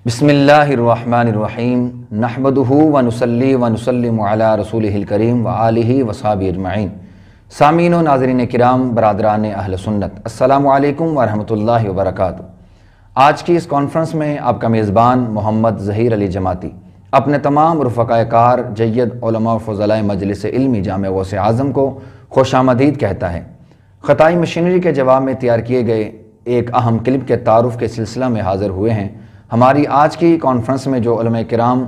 بسم اللہ الرحمن الرحیم نحمدہ ونصلی ونسلم علی رسولہ الکریم وآلہ وصحبہ اجمعین۔ سامعین و ناظرین کرام، برادران اہل سنت، السلام علیکم ورحمۃ اللہ وبرکاتہ۔ آج کی اس کانفرنس میں آپ کا میزبان محمد ظہیر علی جماعتی اپنے تمام رفقاء کار جید علماء و فضلاء مجلس علمی جامع غوث اعظم کو خوش آمدید کہتا ہے۔ خطائی مشینری کے جواب میں تیار کیے گئے ایک اہم کلپ کے تعارف کے سلسلہ میں حاضر ہوئے ہیں۔ ہماری آج کی کانفرنس میں جو علماء کرام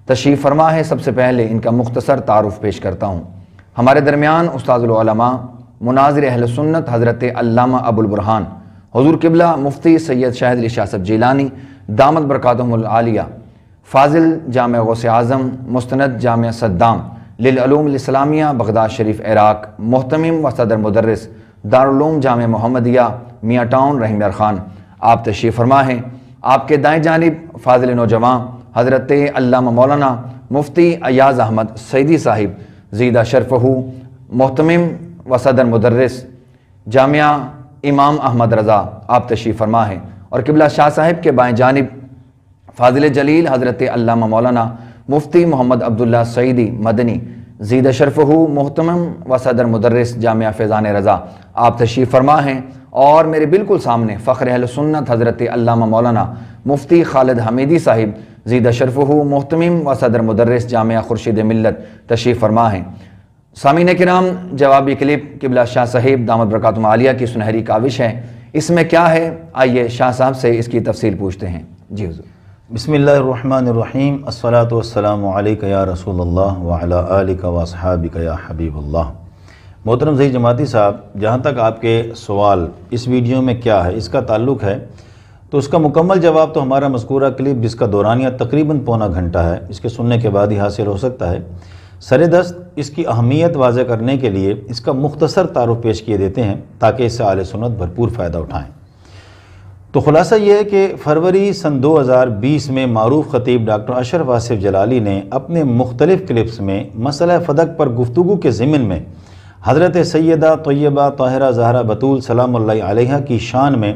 تشریف فرما ہے، سب سے پہلے ان کا مختصر تعارف پیش کرتا ہوں۔ ہمارے درمیان استاد العلماء مناظر اہل سنت حضرت علامہ ابو البرہان حضور قبلہ مفتی سید شاہد علی شاہ صاحب جیلانی دامت برکاتہم العالیہ، فاضل جامع غوث اعظم، مستند جامع صدام للعلوم الاسلامیہ بغداد شریف عراق، محتمم و صدر مدرس دارالعلوم جامع محمدیہ میاں ٹاؤن رحیم یار خان، آپ تشریف فرما ہیں۔ آپ کے دائیں جانب فاضل نوجوان حضرت علامہ مولانا مفتی ایاز احمد سیدی صاحب زیدہ شرفہ، محتمم و صدر مدرس جامعہ امام احمد رضا، آپ تشریف فرما ہیں۔ اور قبلہ شاہ صاحب کے بائیں جانب فاضل جلیل حضرت علامہ مولانا مفتی محمد عبداللہ سعیدی مدنی زیدہ شرفہ، محتمم و صدر مدرس جامعہ فیضان رضا، آپ تشریف فرما ہیں۔ اور میرے بالکل سامنے فخر اہل سنت حضرت علامہ مولانا مفتی خالد حمیدی صاحب زیدہ شرفہ، محتمم و صدر مدرس جامعہ خورشید ملت، تشریف فرما ہیں۔ سامعین کرام، جوابی کلپ قبلہ شاہ صاحب دامت برکاتہم عالیہ کی سنہری کاوش ہے۔ اس میں کیا ہے، آئیے شاہ صاحب سے اس کی تفصیل پوچھتے ہیں۔ جی حضور۔ بسم اللہ الرحمن الرحیم، الصلاۃ والسلام علیک یا رسول اللہ وعلی آلک واصحابک یا حبیب اللہ۔ محترم ظہیر جماعتی صاحب، جہاں تک آپ کے سوال اس ویڈیو میں کیا ہے اس کا تعلق ہے، تو اس کا مکمل جواب تو ہمارا مذکورہ کلپ جس کا دورانیہ تقریباً پونا گھنٹہ ہے، اس کے سننے کے بعد ہی حاصل ہو سکتا ہے۔ سر دست اس کی اہمیت واضح کرنے کے لیے اس کا مختصر تعارف پیش کیے دیتے ہیں تاکہ اس سے اہل سنت بھرپور فائدہ اٹھائیں۔ تو خلاصہ یہ ہے کہ فروری سن 2020 میں معروف خطیب ڈاکٹر اشرف آصف جلالی نے اپنے مختلف کلپس میں مسئلہ فدق پر گفتگو کے ضمن میں حضرت سیدہ طیبہ طاہرہ زہرا بتول سلام اللہ علیہا کی شان میں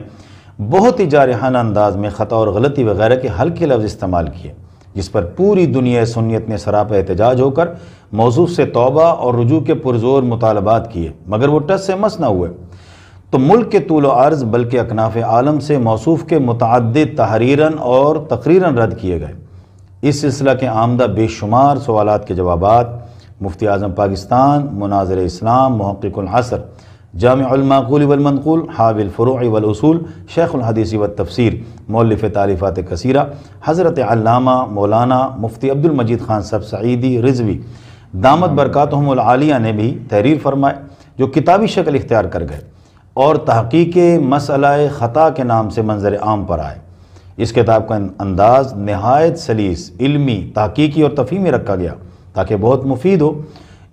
بہت ہی جارحانہ انداز میں خطا اور غلطی وغیرہ کے ہلکے لفظ استعمال کیے، جس پر پوری دنیا سنیت نے سراپا احتجاج ہو کر موصوف سے توبہ اور رجوع کے پرزور مطالبات کیے، مگر وہ ٹس سے مس نہ ہوئے۔ تو ملک کے طول و عرض بلکہ اکناف عالم سے موصوف کے متعدد تحریراً اور تقریراً رد کیے گئے۔ اس سلسلہ کے آمدہ بے شمار سوالات کے جوابات مفتی اعظم پاکستان، مناظر اسلام، محقق العصر، جامع المعقول والمنقول، حاوی الفروع والاصول، شیخ الحدیث والتفسیر، مؤلف تالیفات کثیرہ حضرت علامہ مولانا مفتی عبد المجید خان صاحب سعیدی رضوی دامت برکاتہم العالیہ نے بھی تحریر فرمائے، جو کتابی شکل اختیار کر گئے اور تحقیق مسئلہ خطا کے نام سے منظر عام پر آئے۔ اس کتاب کا انداز نہایت سلیس، علمی، تحقیقی اور تفہیمی رکھا گیا تاکہ بہت مفید ہو۔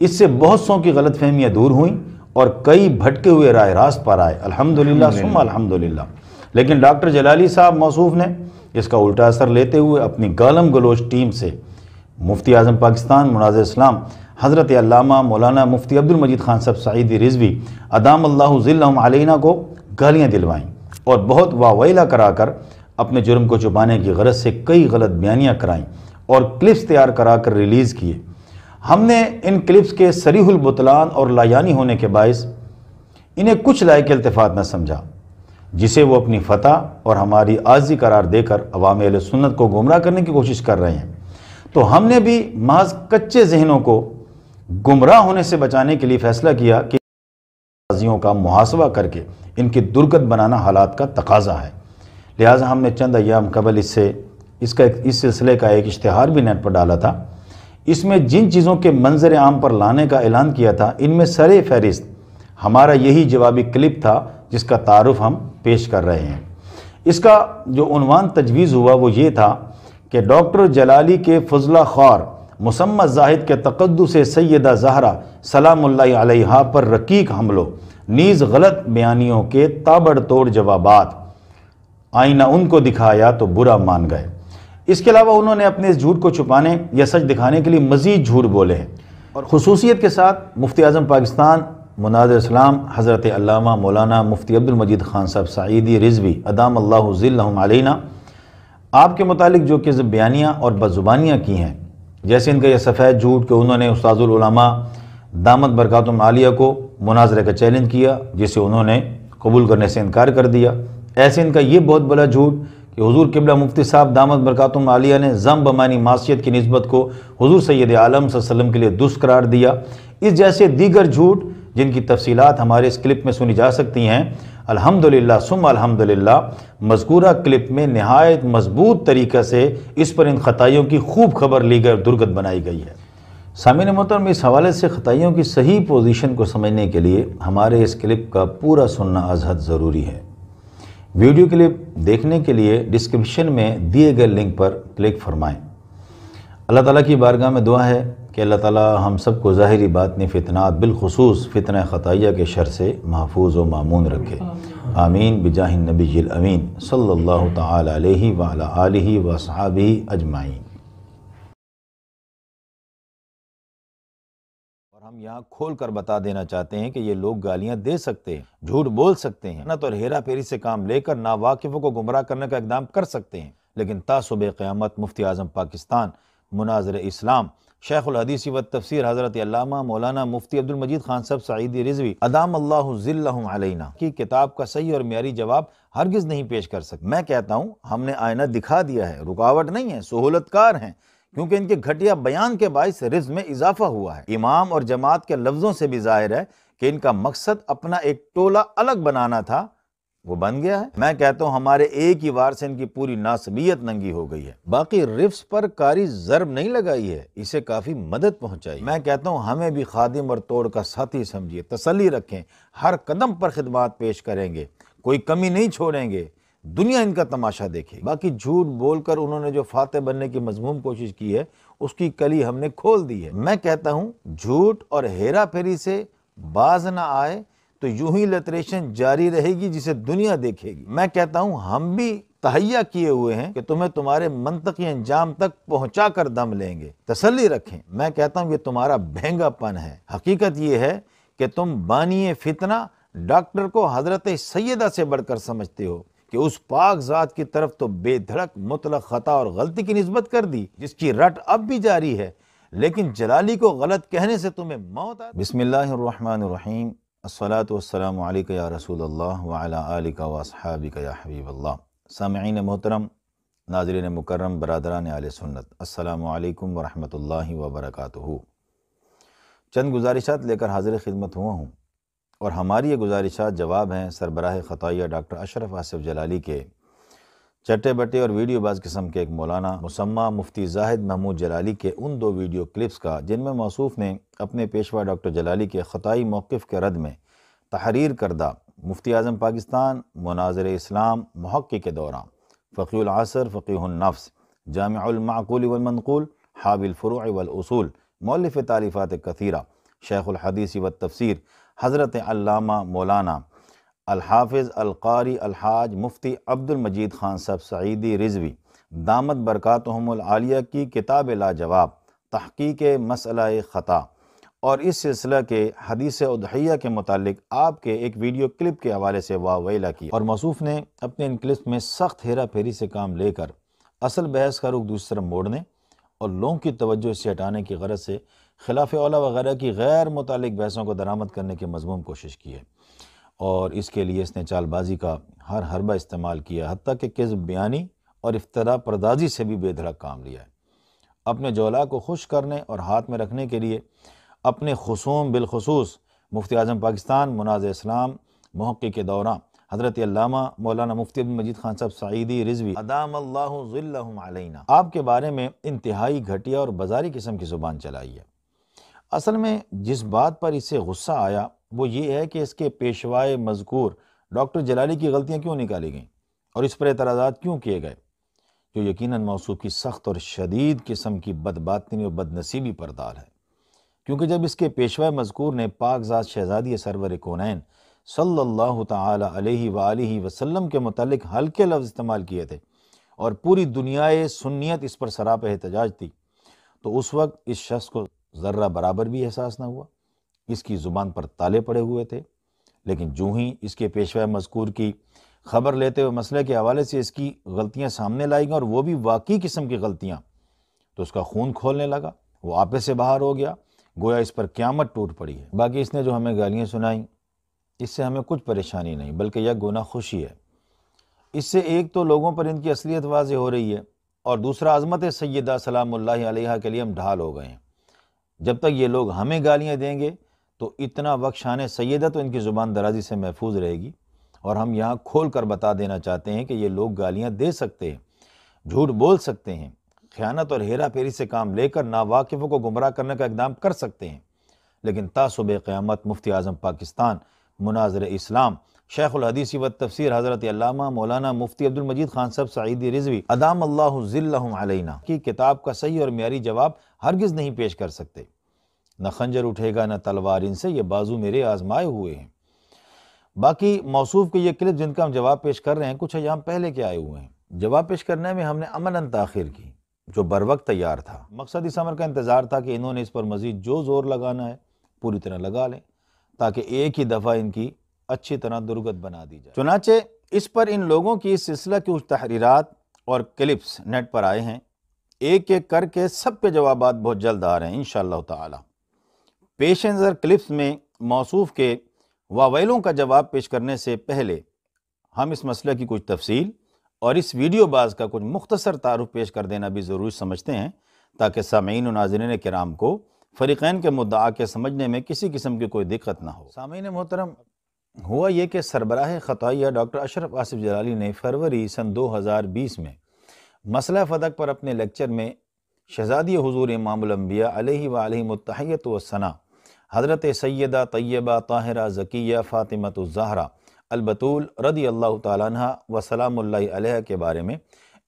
اس سے بہت سوں کی غلط فہمیاں دور ہوئیں اور کئی بھٹکے ہوئے راہ راست پر آئے، الحمدللہ ثم الحمدللہ۔ لیکن ڈاکٹر جلالی صاحب موصوف نے اس کا الٹا اثر لیتے ہوئے اپنی گالم گلوچ ٹیم سے مفتی اعظم پاکستان، مناظر اسلام حضرت علامہ مولانا مفتی عبد المجید خان صاحب سعیدی رضوی ادام اللہ ظلہم علینا کو گالیاں دلوائیں اور بہت واویلا کرا کر اپنے جرم کو چھپانے کی غرض سے کئی غلط بیانیاں کرائیں اور کلپس تیار کرا کر ریلیز کیے۔ ہم نے ان کلپس کے صریح البطلان اور لایانی ہونے کے باعث انہیں کچھ لائق التفات نہ سمجھا، جسے وہ اپنی فتح اور ہماری عاجزی قرار دے کر عوام اہل سنت کو گمراہ کرنے کی کوشش کر رہے ہیں۔ تو ہم نے بھی محض کچے ذہنوں کو گمراہ ہونے سے بچانے کے لیے فیصلہ کیا کہ بازیوں کا محاسبہ کر کے ان کی درگت بنانا حالات کا تقاضا ہے۔ لہٰذا ہم نے چند ایام قبل اس سلسلے کا ایک اشتہار بھی نیٹ پر ڈالا تھا۔ اس میں جن چیزوں کے منظر عام پر لانے کا اعلان کیا تھا، ان میں سر فہرست ہمارا یہی جوابی کلپ تھا جس کا تعارف ہم پیش کر رہے ہیں۔ اس کا جو عنوان تجویز ہوا وہ یہ تھا کہ ڈاکٹر جلالی کے فضلہ خوار مسمى زاہد کے تقدس سیدہ زہرا سلام اللہ علیہا پر رقیق حملوں نیز غلط بیانیوں کے تابڑ توڑ جوابات آئینہ ان کو دکھایا تو برا مان گئے۔ اس کے علاوہ انہوں نے اپنے اس جھوٹ کو چھپانے یا سچ دکھانے کے لیے مزید جھوٹ بولے ہیں، اور خصوصیت کے ساتھ مفتی اعظم پاکستان، مناظر اسلام حضرت علامہ مولانا مفتی عبد المجید خان صاحب سعیدی رضوی ادام اللہ ظلہم علینا آپ کے متعلق جو کذب بیانیاں اور بدزبانیاں کی ہیں، جیسے ان کا یہ سفید جھوٹ کہ انہوں نے استاذ العلماء دامت برکاتہم عالیہ کو مناظرے کا چیلنج کیا، جسے انہوں نے قبول کرنے سے انکار کر دیا۔ ایسے ان کا یہ بہت بڑا جھوٹ کہ حضور قبلہ مفتی صاحب دامت برکاتہم عالیہ نے ذنب بمعنی معصیت کی نسبت کو حضور سید عالم صلی اللہ علیہ وسلم کے لیے دست قرار دیا۔ اس جیسے دیگر جھوٹ جن کی تفصیلات ہمارے اس کلپ میں سنی جا سکتی ہیں، الحمدللہ ثم الحمدللہ مذکورہ کلپ میں نہایت مضبوط طریقہ سے اس پر ان خطائیوں کی خوب خبر لی گئی اور درگت بنائی گئی ہے۔ سامعین محترم، اس حوالے سے خطائیوں کی صحیح پوزیشن کو سمجھنے کے لیے ہمارے اس کلپ کا پورا سننا از حد ضروری ہے۔ ویڈیو کلپ دیکھنے کے لیے ڈسکرپشن میں دیے گئے لنک پر کلک فرمائیں۔ اللہ تعالیٰ کی بارگاہ میں دعا ہے کہ اللہ تعالیٰ ہم سب کو ظاہری باطنی فتنات بالخصوص فتنہ خطائیہ کے شر سے محفوظ و مامون رکھے، آمین بجاہ النبی الامین صلی اللہ تعالی علیہ وعلی آلہ وصحابہ اجمعین۔ اور ہم یہاں کھول کر بتا دینا چاہتے ہیں کہ یہ لوگ گالیاں دے سکتے ہیں، جھوٹ بول سکتے ہیں، نہ تو ہیرا پھیری سے کام لے کر ناواقفوں کو گمراہ کرنے کا اقدام کر سکتے ہیں، لیکن تا صبح قیامت مفتی اعظم پاکستان مناظر اسلام شیخ الحدیث و تفسیر حضرت علامہ مولانا مفتی عبدالمجید خان صاحب سعیدی رضوی ادام اللہ ذلہم علینا کی کتاب کا صحیح اور معیاری جواب ہرگز نہیں پیش کر سکتے۔ میں کہتا ہوں ہم نے آئینہ دکھا دیا ہے، رکاوٹ نہیں ہے، سہولت کار ہیں، کیونکہ ان کے گھٹیا بیان کے باعث رزق میں اضافہ ہوا ہے۔ امام اور جماعت کے لفظوں سے بھی ظاہر ہے کہ ان کا مقصد اپنا ایک ٹولہ الگ بنانا تھا، وہ بن گیا ہے۔ میں کہتا ہوں ہمارے ایک ہی وار سے ان کی پوری ناسبیت ننگی ہو گئی ہے۔ باقی رفس پر کاری ضرب نہیں لگائی ہے، اسے کافی مدد پہنچائی۔ میں کہتا ہوں ہمیں بھی خادم اور توڑ کا ساتھی سمجھیے، تسلی رکھیں، ہر قدم پر خدمات پیش کریں گے، کوئی کمی نہیں چھوڑیں گے، دنیا ان کا تماشا دیکھے۔ باقی جھوٹ بول کر انہوں نے جو فاتح بننے کی مذموم کوشش کی ہے، اس کی کلی ہم نے کھول دی ہے۔ میں کہتا ہوں جھوٹ اور ہیرا پھیری سے باز نہ آئے تو یوں ہی لٹریشن جاری رہے گی جسے دنیا دیکھے گی۔ میں کہتا ہوں ہم بھی تہیا کیے ہوئے ہیں کہ تمہیں تمہارے منطقی انجام تک پہنچا کر دم لیں گے، تسلی رکھیں۔ میں کہتا ہوں یہ تمہارا بھینگا پن ہے، حقیقت یہ ہے کہ تم بانی فتنہ ڈاکٹر کو حضرت سیدہ سے بڑھ کر سمجھتے ہو کہ اس پاک ذات کی طرف تو بے دھڑک مطلق خطا اور غلطی کی نسبت کر دی، جس کی رٹ اب بھی جاری ہے، لیکن جلالی کو غلط کہنے سے تمہیں موت آتی۔ بسم اللہ الرحمن الرحیم، الصلاۃ والسلام علیک یا رسول اللہ وعلی آلک واصحابک یا حبیب اللہ۔ سامعین محترم، ناظرین مکرم، برادران اہل سنت، السلام علیکم ورحمۃ اللہ وبرکاتہ۔ چند گزارشات لے کر حاضر خدمت ہوا ہوں، اور ہماری یہ گزارشات جواب ہیں سربراہ خطائیہ ڈاکٹر اشرف آصف جلالی کے چٹے بٹے اور ویڈیو باز قسم کے ایک مولانا مسمى مفتی زاہد محمود جلالی کے ان دو ویڈیو کلپس کا، جن میں موصوف نے اپنے پیشوا ڈاکٹر جلالی کے خطائی موقف کے رد میں تحریر کردہ مفتی اعظم پاکستان مناظر اسلام محقق دوران فقیہ العصر فقیہ النفس جامع المعقول والمنقول حاوی الفروع والاصول مؤلف تعلیفات کثیرہ شیخ الحدیث والتفسیر حضرت علامہ مولانا الحافظ القاری الحاج مفتی عبدالمجید خان صاحب سعیدی رضوی دامت برکاتہم العالیہ کی کتاب لاجواب تحقیق مسئلہ خطا، اور اس سلسلہ کے حدیث اضحیہ کے متعلق آپ کے ایک ویڈیو کلپ کے حوالے سے واہ ویلا کی، اور موصوف نے اپنے ان کلپس میں سخت ہیرا پھیری سے کام لے کر اصل بحث کا رخ دوسری طرف موڑنے اور لوگوں کی توجہ سے ہٹانے کی غرض سے خلاف اولیٰ وغیرہ کی غیر متعلق بحثوں کو درآمد کرنے کی مذموم کوشش کی ہے، اور اس کے لیے اس نے چال بازی کا ہر حربہ استعمال کیا، حتیٰ کہ کذب بیانی اور افتراء پردازی سے بھی بے دھڑک کام لیا ہے۔ اپنے جولا کو خوش کرنے اور ہاتھ میں رکھنے کے لیے اپنے خصوم بالخصوص مفتی اعظم پاکستان مناظر اسلام محقق دوران حضرت علامہ مولانا مفتی عبدالمجید خان صاحب سعیدی رضوی ادام اللہ ظلہم علینا آپ کے بارے میں انتہائی گھٹیا اور بازاری قسم کی زبان چلائی ہے۔ اصل میں جس بات پر اسے غصہ آیا وہ یہ ہے کہ اس کے پیشوائے مذکور ڈاکٹر جلالی کی غلطیاں کیوں نکالی گئیں اور اس پر اعتراضات کیوں کیے گئے، جو یقیناً موصوف کی سخت اور شدید قسم کی بدباطنی اور بدنصیبی پر دال ہے، کیونکہ جب اس کے پیشوائے مذکور نے پاک ذات شہزادی سرور کونین صلی اللہ تعالی علیہ وآلہ وسلم کے متعلق ہلکے لفظ استعمال کیے تھے اور پوری دنیائے سنیت اس پر سراپا احتجاج تھی، تو اس وقت اس شخص کو ذرہ برابر بھی احساس نہ ہوا، اس کی زبان پر تالے پڑے ہوئے تھے، لیکن جو ہی اس کے پیشوا مذکور کی خبر لیتے ہوئے مسئلے کے حوالے سے اس کی غلطیاں سامنے لائی گئیں اور وہ بھی واقعی قسم کی غلطیاں، تو اس کا خون کھولنے لگا، وہ آپے سے باہر ہو گیا، گویا اس پر قیامت ٹوٹ پڑی ہے۔ باقی اس نے جو ہمیں گالیاں سنائیں، اس سے ہمیں کچھ پریشانی نہیں بلکہ یہ گناہ خوشی ہے۔ اس سے ایک تو لوگوں پر ان کی اصلیت واضح ہو رہی ہے، اور دوسرا عظمت سیدہ سلام اللہ علیہا کے لیے ہم ڈھال ہو گئے ہیں۔ جب تک یہ لوگ ہمیں گالیاں دیں گے تو اتنا وقت شان سیدہ تو ان کی زبان درازی سے محفوظ رہے گی، اور ہم یہاں کھول کر بتا دینا چاہتے ہیں کہ یہ لوگ گالیاں دے سکتے ہیں، جھوٹ بول سکتے ہیں، خیانت اور ہیرا پھیری سے کام لے کر ناواقفوں کو گمراہ کرنے کا اقدام کر سکتے ہیں، لیکن تا صبح قیامت مفتی اعظم پاکستان مناظر اسلام شیخ الحدیث و تفسیر حضرت علامہ مولانا مفتی عبد المجید خان صاحب سعیدی رضوی ادام اللہ ذلہم علینا کی کتاب کا صحیح اور معیاری جواب ہرگز نہیں پیش کر سکتے۔ نہ خنجر اٹھے گا نہ تلوار، ان سے یہ بازو میرے آزمائے ہوئے ہیں۔ باقی موصوف کے یہ کلپ جن کا ہم جواب پیش کر رہے ہیں کچھ ایام پہلے کے آئے ہوئے ہیں۔ جواب پیش کرنے میں ہم نے عملاً تاخیر کی جو بر وقت تیار تھا، مقصد اس امر کا انتظار تھا کہ انہوں نے اس پر مزید جو زور لگانا ہے پوری طرح لگا لیں تاکہ ایک ہی دفعہ ان کی اچھی طرح درگت بنا دی جائے۔ چنانچہ اس پر ان لوگوں کی اس سلسلہ کی کچھ تحریرات اور کلپس نیٹ پر آئے ہیں، ایک ایک کر کے سب کے جوابات بہت جلد آ رہے ہیں انشاءاللہ تعالی۔ پیش نظر کلپس میں موصوف کے واویلوں کا جواب پیش کرنے سے پہلے ہم اس مسئلے کی کچھ تفصیل اور اس ویڈیو باز کا کچھ مختصر تعارف پیش کر دینا بھی ضروری سمجھتے ہیں تاکہ سامعین و ناظرین کرام کو فریقین کے مدعا کے سمجھنے میں کسی قسم کی کوئی دقت نہ ہو۔ سامعین محترم، ہوا یہ کہ سربراہ خطائیہ ڈاکٹر اشرف آصف جلالی نے فروری سن 2020 میں مسئلہ فدق پر اپنے لیکچر میں شہزادی حضور امام الانبیاء علیہ وآلہم التحیۃ والثناء حضرت سیدہ طیبہ طاہرہ زکیہ فاطمہ الزہرا البتول رضی اللہ تعالیٰ عنہ و سلام اللہ علیہ کے بارے میں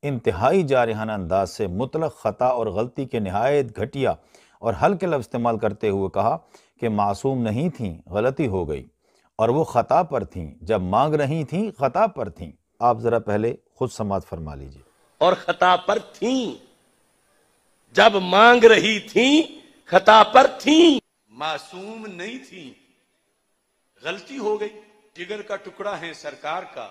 انتہائی جارحانہ انداز سے مطلق خطا اور غلطی کے نہایت گھٹیا اور ہلکے لفظ استعمال کرتے ہوئے کہا کہ معصوم نہیں تھیں، غلطی ہو گئی، اور وہ خطا پر تھیں، جب مانگ رہی تھیں خطا پر تھیں۔ آپ ذرا پہلے خود سماعت فرما لیجئے۔ اور خطا پر تھیں، جب مانگ رہی تھیں خطا پر تھیں، معصوم نہیں تھیں، غلطی ہو گئی۔ جگر کا ٹکڑا ہے سرکار کا،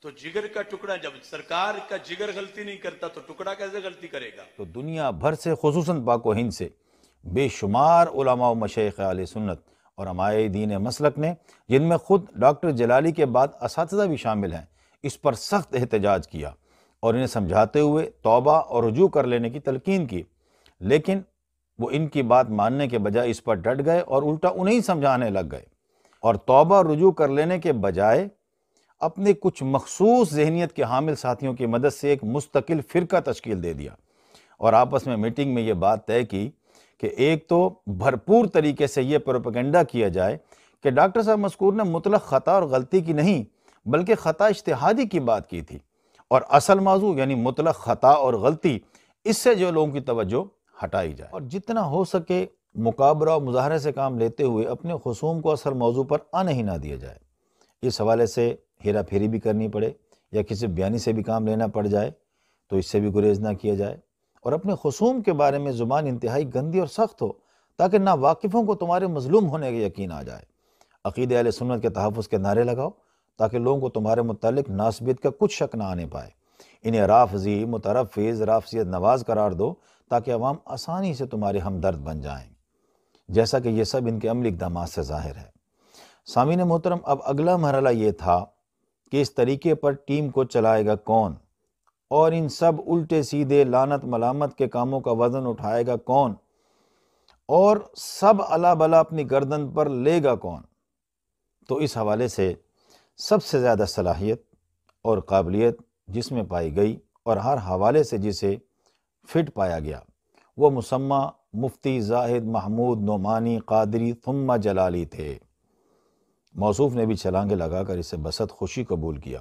تو جگر کا ٹکڑا، جب سرکار کا جگر غلطی نہیں کرتا تو ٹکڑا کیسے غلطی کرے گا؟ تو دنیا بھر سے خصوصاً پاک و ہند سے بے شمار علماء و مشائخ اہل سنت اور علماء دین مسلک نے، جن میں خود ڈاکٹر جلالی کے بعد اساتذہ بھی شامل ہیں، اس پر سخت احتجاج کیا اور انہیں سمجھاتے ہوئے توبہ اور رجوع کر لینے کی تلقین کی، لیکن وہ ان کی بات ماننے کے بجائے اس پر ڈٹ گئے اور الٹا انہیں سمجھانے لگ گئے، اور توبہ اور رجوع کر لینے کے بجائے اپنے کچھ مخصوص ذہنیت کے حامل ساتھیوں کی مدد سے ایک مستقل فرقہ تشکیل دے دیا، اور آپس میں میٹنگ میں یہ بات طے کی کہ ایک تو بھرپور طریقے سے یہ پروپیگنڈا کیا جائے کہ ڈاکٹر صاحب مذکور نے مطلق خطا اور غلطی کی نہیں بلکہ خطا اجتہادی کی بات کی تھی، اور اصل موضوع یعنی مطلق خطا اور غلطی، اس سے جو لوگوں کی توجہ ہٹائی جائے، اور جتنا ہو سکے مقابرہ و مظاہرے سے کام لیتے ہوئے اپنے خصوم کو اصل موضوع پر آنے ہی نہ دیا جائے۔ اس حوالے سے ہیرا پھیری بھی کرنی پڑے یا کسی بیانی سے بھی کام لینا پڑ جائے تو اس سے بھی گریز نہ کیا جائے، اور اپنے خصوم کے بارے میں زبان انتہائی گندی اور سخت ہو تاکہ ناواقفوں کو تمہارے مظلوم ہونے کا یقین آ جائے۔ عقیدہ اہل سنت کے تحفظ کے نعرے لگاؤ تاکہ لوگوں کو تمہارے متعلق ناسبیت کا کچھ شک نہ آنے پائے۔ انہیں رافضی، مترفض، رافضیت نواز قرار دو تاکہ عوام آسانی سے تمہارے ہمدرد بن جائیں، جیسا کہ یہ سب ان کے عملی اقدامات سے ظاہر ہے۔ سامعین محترم، اب اگلا مرحلہ یہ تھا کہ اس طریقے پر ٹیم کو چلائے گا کون، اور ان سب الٹے سیدھے لعنت ملامت کے کاموں کا وزن اٹھائے گا کون، اور سب الا بلا اپنی گردن پر لے گا کون۔ تو اس حوالے سے سب سے زیادہ صلاحیت اور قابلیت جس میں پائی گئی اور ہر حوالے سے جسے فٹ پایا گیا وہ مسمى مفتی زاہد محمود نعمانی قادری ثم جلالی تھے۔ موصوف نے بھی چھلانگیں لگا کر اسے بسط خوشی قبول کیا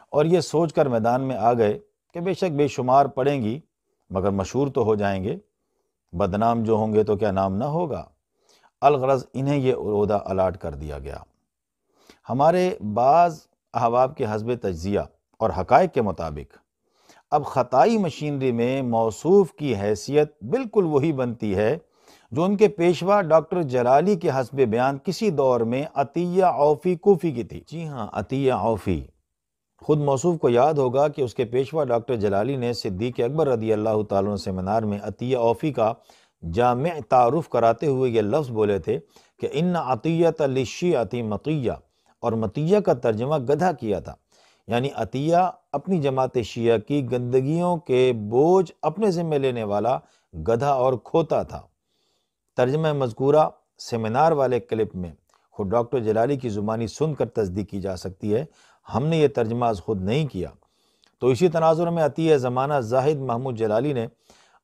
اور یہ سوچ کر میدان میں آ گئے کہ بے شک بے شمار پڑیں گی مگر مشہور تو ہو جائیں گے، بدنام جو ہوں گے تو کیا نام نہ ہوگا۔ الغرض انہیں یہ عہدہ الاٹ کر دیا گیا۔ ہمارے بعض احباب کے حسب تجزیہ اور حقائق کے مطابق اب خطائی مشینری میں موصوف کی حیثیت بالکل وہی بنتی ہے جو ان کے پیشوا ڈاکٹر جلالی کے حسب بیان کسی دور میں عطیہ عوفی کوفی کی تھی۔ جی ہاں، عطیہ عوفی۔ خود موصوف کو یاد ہوگا کہ اس کے پیشوا ڈاکٹر جلالی نے صدیق اکبر رضی اللہ تعالیٰ عنہ سیمینار میں عطیہ عوفی کا جامع تعارف کراتے ہوئے یہ لفظ بولے تھے کہ ان عطیۃ للشیعۃ مطیہ، اور مطیہ کا ترجمہ گدھا کیا تھا، یعنی عطیہ اپنی جماعت شیعہ کی گندگیوں کے بوجھ اپنے ذمہ لینے والا گدھا اور کھوتا تھا۔ ترجمہ مذکورہ سیمینار والے کلپ میں خود ڈاکٹر جلالی کی زبانی سن کر تصدیق کی جا سکتی ہے، ہم نے یہ ترجمہ از خود نہیں کیا۔ تو اسی تناظر میں عطیہ زمانہ زاہد محمود جلالی نے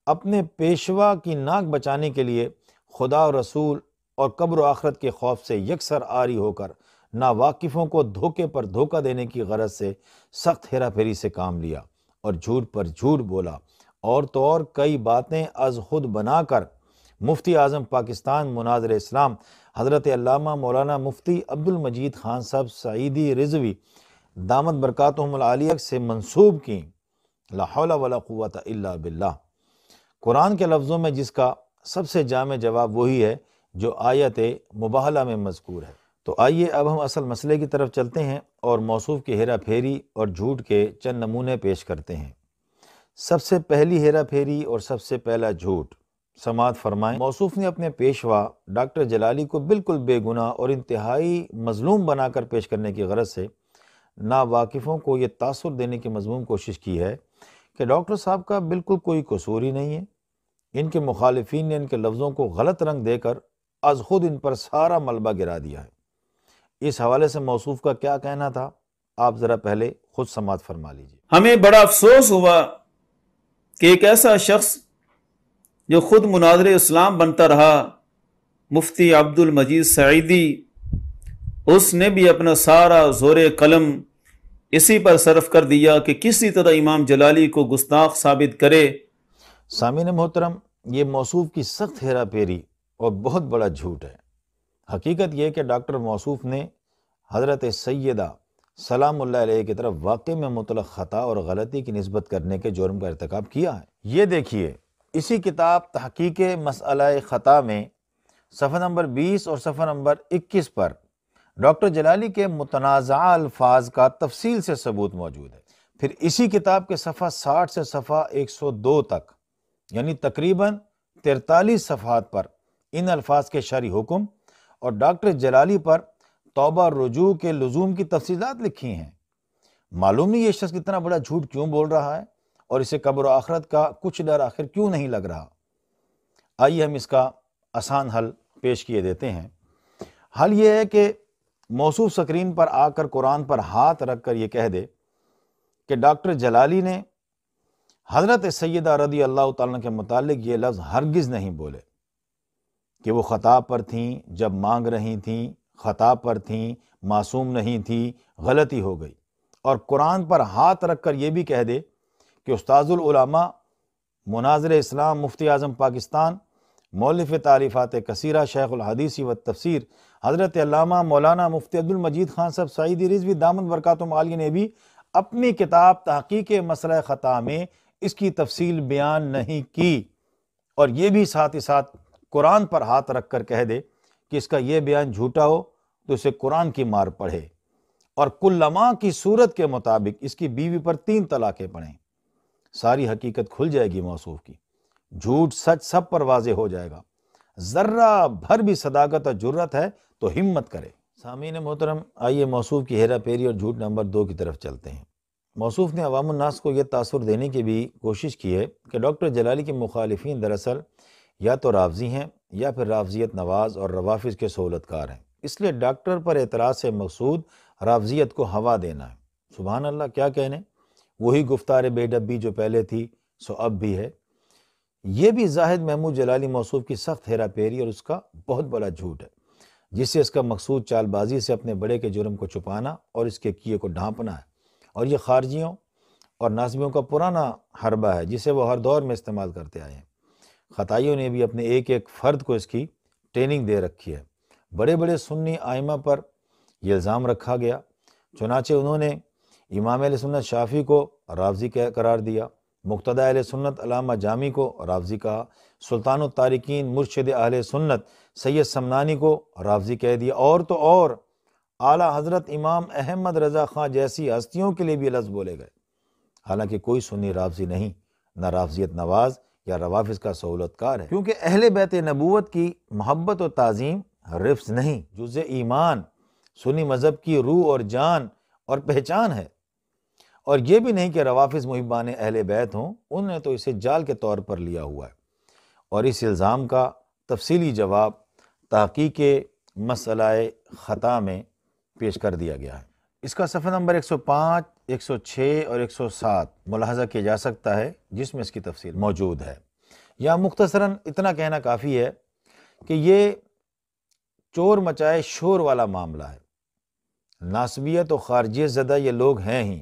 اپنے پیشوا کی ناک بچانے کے لیے خدا اور رسول اور قبر و آخرت کے خوف سے یکسر عاری ہو کر ناواقفوں کو دھوکے پر دھوکہ دینے کی غرض سے سخت ہیرا پھیری سے کام لیا اور جھوٹ پر جھوٹ بولا، اور تو اور کئی باتیں از خود بنا کر مفتی اعظم پاکستان مناظر اسلام حضرت علامہ مولانا مفتی عبد المجید خان صاحب سعیدی رضوی دامت برکاتہم العالیہ سے منسوب کی۔ لا حول ولا قوت الا باللہ۔ قرآن کے لفظوں میں جس کا سب سے جامع جواب وہی ہے جو آیت مباہلہ میں مذکور ہے۔ تو آئیے اب ہم اصل مسئلے کی طرف چلتے ہیں اور موصوف کی ہیرا پھیری اور جھوٹ کے چند نمونے پیش کرتے ہیں۔ سب سے پہلی ہیرا پھیری اور سب سے پہلا جھوٹ، سماعت فرمائیں۔ موصوف نے اپنے پیشوا ڈاکٹر جلالی کو بالکل بے گناہ اور انتہائی مظلوم بنا کر پیش کرنے کی غرض سے ناواقفوں کو یہ تاثر دینے کی مضمون کوشش کی ہے کہ ڈاکٹر صاحب کا بالکل کوئی قصور ہی نہیں ہے۔ ان کے مخالفین نے ان کے لفظوں کو غلط رنگ دے کر از خود ان پر سارا ملبہ گرا دیا ہے۔ اس حوالے سے موصوف کا کیا کہنا تھا، آپ ذرا پہلے خود سماعت فرما لیجیے۔ ہمیں بڑا افسوس ہوا کہ ایک ایسا شخص جو خود مناظر اسلام بنتا رہا، مفتی عبد المجید سعیدی، اس نے بھی اپنا سارا زور قلم اسی پر صرف کر دیا کہ کسی طرح امام جلالی کو گستاخ ثابت کرے۔ سامعین محترم، یہ موصوف کی سخت ہیرا پھیری اور بہت بڑا جھوٹ ہے۔ حقیقت یہ کہ ڈاکٹر موصوف نے حضرت سیدہ سلام اللہ علیہ کی طرف واقع میں مطلق خطا اور غلطی کی نسبت کرنے کے جرم کا ارتکاب کیا ہے۔ یہ دیکھیے، اسی کتاب تحقیق مسئلہ خطا میں صفحہ نمبر 20 اور صفحہ نمبر 21 پر ڈاکٹر جلالی کے متنازعہ الفاظ کا تفصیل سے ثبوت موجود ہے۔ پھر اسی کتاب کے صفحہ 60 سے صفحہ 102 تک، یعنی تقریباً 43 صفحات پر ان الفاظ کے شرعی حکم اور ڈاکٹر جلالی پر توبہ رجوع کے لزوم کی تفصیلات لکھی ہیں۔ معلوم نہیں یہ شخص کتنا بڑا جھوٹ کیوں بول رہا ہے اور اسے قبر و آخرت کا کچھ ڈر آخر کیوں نہیں لگ رہا۔ آئیے ہم اس کا آسان حل پیش کیے دیتے ہیں۔ حل یہ ہے کہ موصوف سکرین پر آ کر قرآن پر ہاتھ رکھ کر یہ کہہ دے کہ ڈاکٹر جلالی نے حضرت سیدہ رضی اللہ تعالیٰ کے متعلق یہ لفظ ہرگز نہیں بولے کہ وہ خطا پر تھیں جب مانگ رہی تھیں، خطا پر تھیں، معصوم نہیں تھی، غلطی ہو گئی، اور قرآن پر ہاتھ رکھ کر یہ بھی کہہ دے کہ استاذ العلماء مناظر اسلام مفتی اعظم پاکستان مؤلف تعریفات کثیرہ شیخ الحدیث و تفسیر حضرت علامہ مولانا مفتی عبد المجید خان صاحب سعیدی رضوی دامت برکاتہم عالیہ نے بھی اپنی کتاب تحقیق مسئلہ خطا میں اس کی تفصیل بیان نہیں کی، اور یہ بھی ساتھ ہی ساتھ قرآن پر ہاتھ رکھ کر کہہ دے کہ اس کا یہ بیان جھوٹا ہو تو اسے قرآن کی مار پڑھے، اور کلما کی صورت کے مطابق اس کی بیوی پر 3 طلاقیں پڑھیں۔ ساری حقیقت کھل جائے گی موصوف کی، جھوٹ سچ سب پر واضح ہو جائے گا۔ ذرہ بھر بھی صداقت اور جرت ہے تو ہمت کرے۔ سامعین محترم، آئیے موصوف کی ہیرا پھیری اور جھوٹ نمبر 2 کی طرف چلتے ہیں۔ موصوف نے عوام الناس کو یہ تاثر دینے کی بھی کوشش کی ہے کہ ڈاکٹر جلالی کے مخالفین دراصل یا تو رافضی ہیں یا پھر رافضیت نواز اور روافظ کے سہولت کار ہیں، اس لیے ڈاکٹر پر اعتراض سے مقصود رافضیت کو ہوا دینا ہے۔ سبحان اللہ، کیا کہنے، وہی گفتار بے ڈبی جو پہلے تھی سو اب بھی ہے۔ یہ بھی زاہد محمود جلالی موصوف کی سخت ہیرا پھیری اور اس کا بہت بڑا جھوٹ ہے، جس سے اس کا مقصود چال بازی سے اپنے بڑے کے جرم کو چھپانا اور اس کے کیے کو ڈھانپنا ہے، اور یہ خارجیوں اور ناصبیوں کا پرانا حربہ ہے جسے وہ ہر دور میں استعمال کرتے آئے ہیں۔ خطائیوں نے بھی اپنے ایک ایک فرد کو اس کی ٹریننگ دے رکھی ہے۔ بڑے بڑے سنی آئمہ پر یہ الزام رکھا گیا، چنانچہ انہوں نے امام اہل سنت شافعی کو رافضی قرار دیا، مقتدی اہل سنت علامہ جامی کو رافضی کہا، سلطان الطارقین مرشد اہل سنت سید سمنانی کو رافضی کہہ دیا، اور تو اور اعلیٰ حضرت امام احمد رضا خان جیسی ہستیوں کے لیے بھی لفظ بولے گئے، حالانکہ کوئی سنی رافضی نہیں، نہ رافضیت نواز یا روافظ کا سہولت کار ہے، کیونکہ اہل بیت نبوت کی محبت و تعظیم رفض نہیں، جزء ایمان سنی مذہب کی روح اور جان اور پہچان ہے۔ اور یہ بھی نہیں کہ روافظ محبان اہل بیت ہوں، انہوں نے تو اسے جال کے طور پر لیا ہوا ہے، اور اس الزام کا تفصیلی جواب تحقیق مسئلہ خطا میں پیش کر دیا گیا ہے۔ اس کا صفحہ نمبر 105، 106 اور 107 ملاحظہ کیا جا سکتا ہے، جس میں اس کی تفصیل موجود ہے۔ یا مختصراً اتنا کہنا کافی ہے کہ یہ چور مچائے شور والا معاملہ ہے، ناسبیت و خارجیت زدہ یہ لوگ ہیں ہی،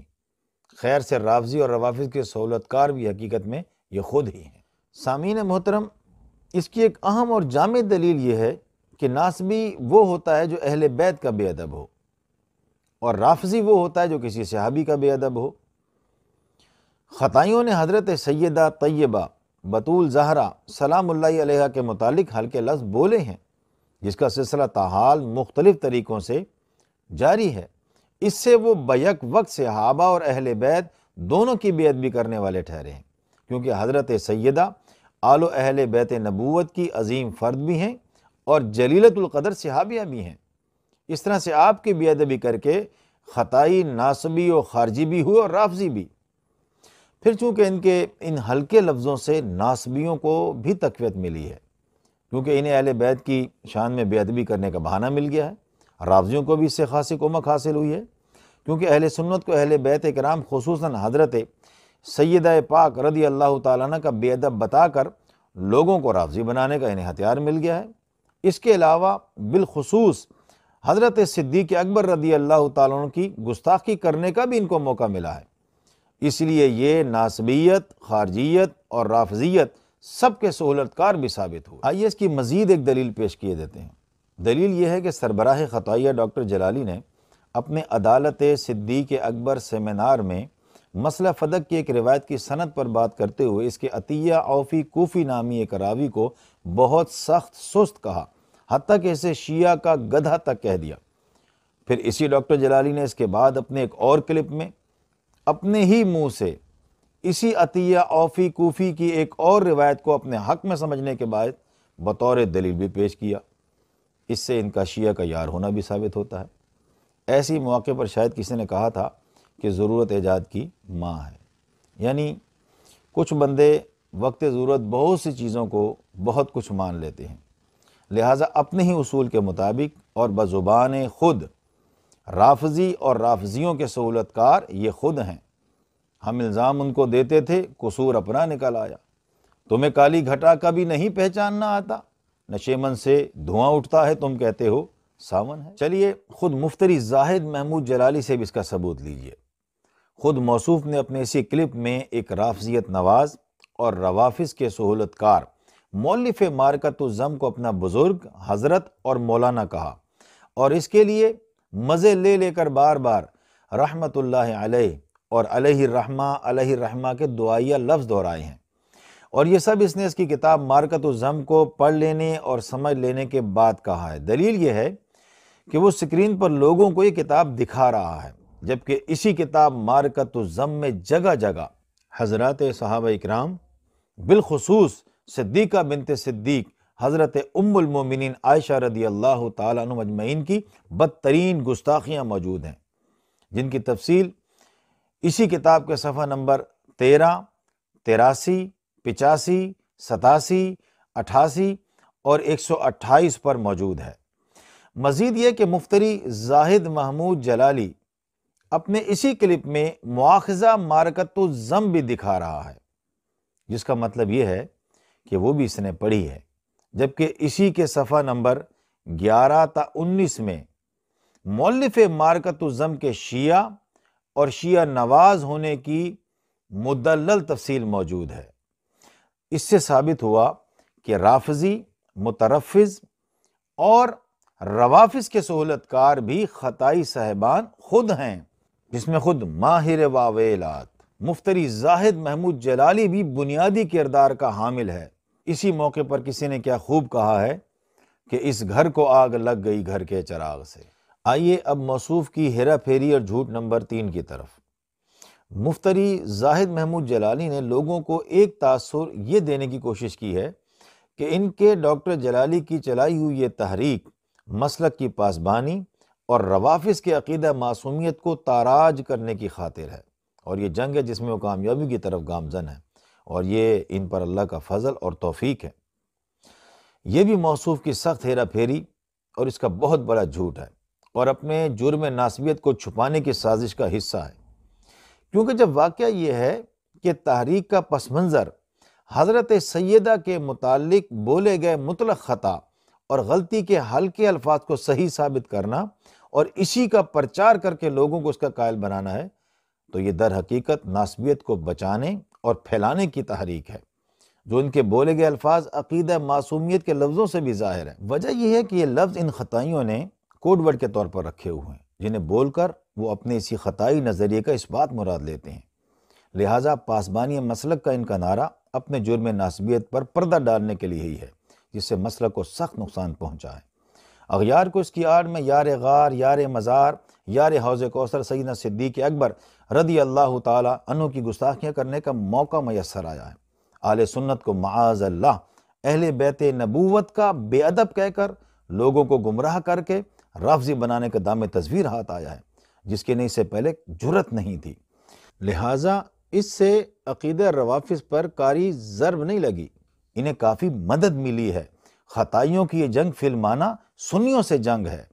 خیر سے رافضی اور روافظ کے سہولت کار بھی حقیقت میں یہ خود ہی ہیں۔ سامعین محترم، اس کی ایک اہم اور جامع دلیل یہ ہے کہ ناسبی وہ ہوتا ہے جو اہل بیت کا بے ادب ہو، اور رافضی وہ ہوتا ہے جو کسی صحابی کا بے ادب ہو۔ خطائیوں نے حضرت سیدہ طیبہ بطول زہرا سلام اللہ علیہا کے متعلق ہلکے لفظ بولے ہیں، جس کا سلسلہ تاحال مختلف طریقوں سے جاری ہے۔ اس سے وہ بیک وقت صحابہ اور اہل بیت دونوں کی بے ادبی کرنے والے ٹھہرے ہیں، کیونکہ حضرت سیدہ آل و اہل بیت نبوت کی عظیم فرد بھی ہیں اور جلیلۃ القدر صحابیہ بھی ہیں۔ اس طرح سے آپ کی بے ادبی کر کے خطائی ناسبی و خارجی بھی ہوئے اور رافضی بھی۔ پھر چونکہ ان کے ان ہلکے لفظوں سے ناسبیوں کو بھی تقویت ملی ہے، کیونکہ انہیں اہل بیت کی شان میں بے ادبی کرنے کا بہانہ مل گیا ہے، رافضیوں کو بھی اس سے خاصی کمک حاصل ہوئی ہے، کیونکہ اہل سنت کو اہل بیت کرام خصوصاً حضرت سیدہ پاک رضی اللہ تعالیٰ عنہ کا بے ادب بتا کر لوگوں کو رافضی بنانے کا انہیں ہتھیار مل گیا ہے۔ اس کے علاوہ بالخصوص حضرت صدیق اکبر رضی اللہ تعالیٰ عنہ کی گستاخی کرنے کا بھی ان کو موقع ملا ہے، اس لیے یہ ناسبیت، خارجیت اور رافضیت سب کے سہولت کار بھی ثابت ہوئے۔ آئیے اس کی مزید ایک دلیل پیش کیے دیتے ہیں۔ دلیل یہ ہے کہ سربراہ خطائیہ ڈاکٹر جلالی نے اپنے عدالت صدیق اکبر سیمینار میں مسئلہ فدق کی ایک روایت کی سند پر بات کرتے ہوئے اس کے عطیہ اوفی کوفی نامی ایک راوی کو بہت سخت سست کہا، حتیٰ کہ اسے شیعہ کا گدھا تک کہہ دیا۔ پھر اسی ڈاکٹر جلالی نے اس کے بعد اپنے ایک اور کلپ میں اپنے ہی منہ سے اسی عطیہ اوفی کوفی کی ایک اور روایت کو اپنے حق میں سمجھنے کے بعد بطور دلیل بھی پیش کیا۔ اس سے ان کا شیعہ کا یار ہونا بھی ثابت ہوتا ہے۔ ایسی مواقع پر شاید کسی نے کہا تھا کہ ضرورت ایجاد کی ماں ہے، یعنی کچھ بندے وقت ضرورت بہت سی چیزوں کو بہت کچھ مان لیتے ہیں، لہٰذا اپنے ہی اصول کے مطابق اور بزبان خود رافضی اور رافضیوں کے سہولت کار یہ خود ہیں۔ ہم الزام ان کو دیتے تھے، قصور اپنا نکل آیا۔ تمہیں کالی گھٹا کا بھی نہیں پہچاننا آتا، نشیمن سے دھواں اٹھتا ہے تم کہتے ہو ساون ہے۔ چلیے خود مفتری زاہد محمود جلالی سے بھی اس کا ثبوت لیجئے۔ خود موصوف نے اپنے اسی کلپ میں ایک رافضیت نواز اور روافظ کے سہولت کار مؤلف معرکۃ الزم کو اپنا بزرگ، حضرت اور مولانا کہا، اور اس کے لیے مزے لے لے کر بار بار رحمت اللہ علیہ اور علیہ الرحمہ کے دعائیہ لفظ دہرائے ہیں، اور یہ سب اس نے اس کی کتاب معرکۃ الزم کو پڑھ لینے اور سمجھ لینے کے بعد کہا ہے۔ دلیل یہ ہے کہ وہ سکرین پر لوگوں کو یہ کتاب دکھا رہا ہے، جبکہ اسی کتاب معرکۃ الزم میں جگہ جگہ حضرات صحابہ اکرام، بالخصوص صدیقہ بنت صدیق حضرت ام المومنین عائشہ رضی اللہ تعالیٰ عنہ اجمعین کی بدترین گستاخیاں موجود ہیں، جن کی تفصیل اسی کتاب کے صفحہ نمبر 13، 83، 85، 87، 88 اور 128 پر موجود ہے۔ مزید یہ کہ مفتری زاہد محمود جلالی اپنے اسی کلپ میں مواخذہ معرکۃ الزم بھی دکھا رہا ہے، جس کا مطلب یہ ہے کہ وہ بھی اس نے پڑھی ہے، جبکہ اسی کے صفحہ نمبر 11 تا 19 میں مؤلف معرکۃ الزم کے شیعہ اور شیعہ نواز ہونے کی مدلل تفصیل موجود ہے۔ اس سے ثابت ہوا کہ رافضی، مترفض اور روافظ کے سہولت کار بھی خطائی صاحبان خود ہیں، جس میں خود ماہر واویلات مفتری زاہد محمود جلالی بھی بنیادی کردار کا حامل ہے۔ اسی موقع پر کسی نے کیا خوب کہا ہے کہ اس گھر کو آگ لگ گئی گھر کے چراغ سے۔ آئیے اب موصوف کی ہیرا پھیری اور جھوٹ نمبر 3 کی طرف۔ مفتری زاہد محمود جلالی نے لوگوں کو ایک تاثر یہ دینے کی کوشش کی ہے کہ ان کے ڈاکٹر جلالی کی چلائی ہوئی یہ تحریک مسلک کی پاسبانی اور روافظ کے عقیدہ معصومیت کو تاراج کرنے کی خاطر ہے، اور یہ جنگ ہے جس میں وہ کامیابی کی طرف گامزن ہے، اور یہ ان پر اللہ کا فضل اور توفیق ہے۔ یہ بھی موصوف کی سخت ہیرا پھیری اور اس کا بہت بڑا جھوٹ ہے، اور اپنے جرم ناسبیت کو چھپانے کی سازش کا حصہ ہے، کیونکہ جب واقعہ یہ ہے کہ تحریک کا پس منظر حضرت سیدہ کے متعلق بولے گئے مطلق خطا اور غلطی کے ہلکے الفاظ کو صحیح ثابت کرنا اور اسی کا پرچار کر کے لوگوں کو اس کا قائل بنانا ہے، تو یہ در حقیقت ناسبیت کو بچانے اور پھیلانے کی تحریک ہے، جو ان کے بولے گئے الفاظ عقیدہ معصومیت کے لفظوں سے بھی ظاہر ہے۔ وجہ یہ ہے کہ یہ لفظ ان خطائیوں نے کوڈ ورڈ کے طور پر رکھے ہوئے ہیں، جنہیں بول کر وہ اپنے اسی خطائی نظریے کا اس بات مراد لیتے ہیں۔ لہٰذا پاسبانی مسلک کا ان کا نعرہ اپنے جرم ناسبیت پر پردہ ڈالنے کے لیے ہی ہے، جس سے مسلک کو سخت نقصان پہنچا ہے۔ اغیار کو اس کی آڑ میں یار غار، یار مزار، یار حوض کوثر سیدنا صدیق اکبر رضی اللہ تعالی عنہ کی گستاخیاں کرنے کا موقع میسر آیا ہے۔ اہل سنت کو معاذ اللہ اہل بیت نبوت کا بے ادب کہہ کر لوگوں کو گمراہ کر کے رافضی بنانے کا دام تزویر ہاتھ آیا ہے، جس کی اس سے پہلے جرت نہیں تھی۔ لہٰذا اس سے عقیدہ روافظ پر کاری ضرب نہیں لگی، انہیں کافی مدد ملی ہے۔ خطائیوں کی یہ جنگ فی المعنی سنیوں سے جنگ ہے،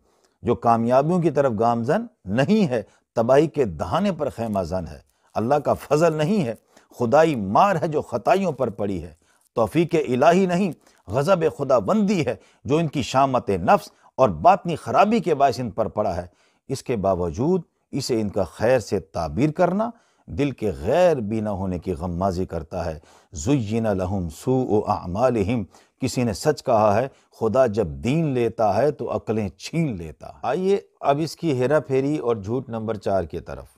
جو کامیابیوں کی طرف گامزن نہیں ہے، تباہی کے دہانے پر خیمہ زن ہے۔ اللہ کا فضل نہیں ہے، خدائی مار ہے جو خطائیوں پر پڑی ہے۔ توفیق الہی نہیں، غضب خدا بندی ہے جو ان کی شامت نفس اور باطنی خرابی کے باعث ان پر پڑا ہے۔ اس کے باوجود اسے ان کا خیر سے تعبیر کرنا دل کے غیر بینا ہونے کی غمازی کرتا ہے۔ زُیِّنَ لَهُمْ سُوءُ أَعْمَالِهِمْ، کسی نے سچ کہا ہے خدا جب دین لیتا ہے تو عقلیں چھین لیتا ہے۔ آئیے اب اس کی ہیرا پھیری اور جھوٹ نمبر 4 کی طرف۔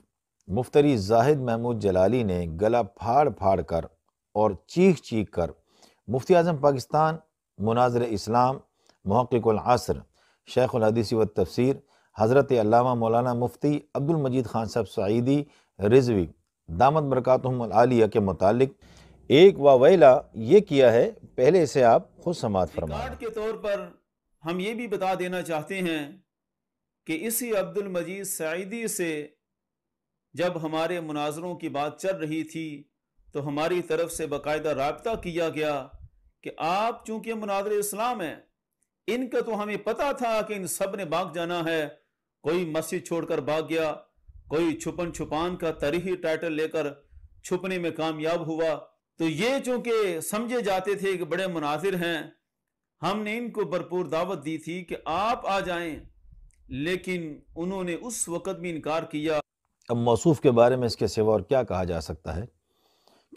مفتری زاہد محمود جلالی نے گلا پھاڑ پھاڑ کر اور چیخ چیخ کر مفتی اعظم پاکستان، مناظر اسلام، محقق العصر، شیخ الحدیث و تفسیر حضرت علامہ مولانا مفتی عبد المجید خان صاحب سعیدی رضوی دامت برکاتہم العالیہ کے متعلق ایک واویلا یہ کیا ہے، پہلے اسے آپ خود سماعت فرمائیں۔ ریکارڈ کے طور پر ہم یہ بھی بتا دینا چاہتے ہیں کہ اسی عبد المجید سعیدی سے جب ہمارے مناظروں کی بات چل رہی تھی تو ہماری طرف سے باقاعدہ رابطہ کیا گیا کہ آپ چونکہ مناظر اسلام ہیں، ان کا تو ہمیں پتہ تھا کہ ان سب نے بھاگ جانا ہے، کوئی مسجد چھوڑ کر بھاگ گیا، کوئی چھپن چھپان کا تاریخی ٹائٹل لے کر چھپنے میں کامیاب ہوا، تو یہ چونکہ سمجھے جاتے تھے کہ بڑے مناظر ہیں، ہم نے ان کو بھرپور دعوت دی تھی کہ آپ آ جائیں، لیکن انہوں نے اس وقت بھی انکار کیا۔ اب موصوف کے بارے میں اس کے سوا اور کیا کہا جا سکتا ہے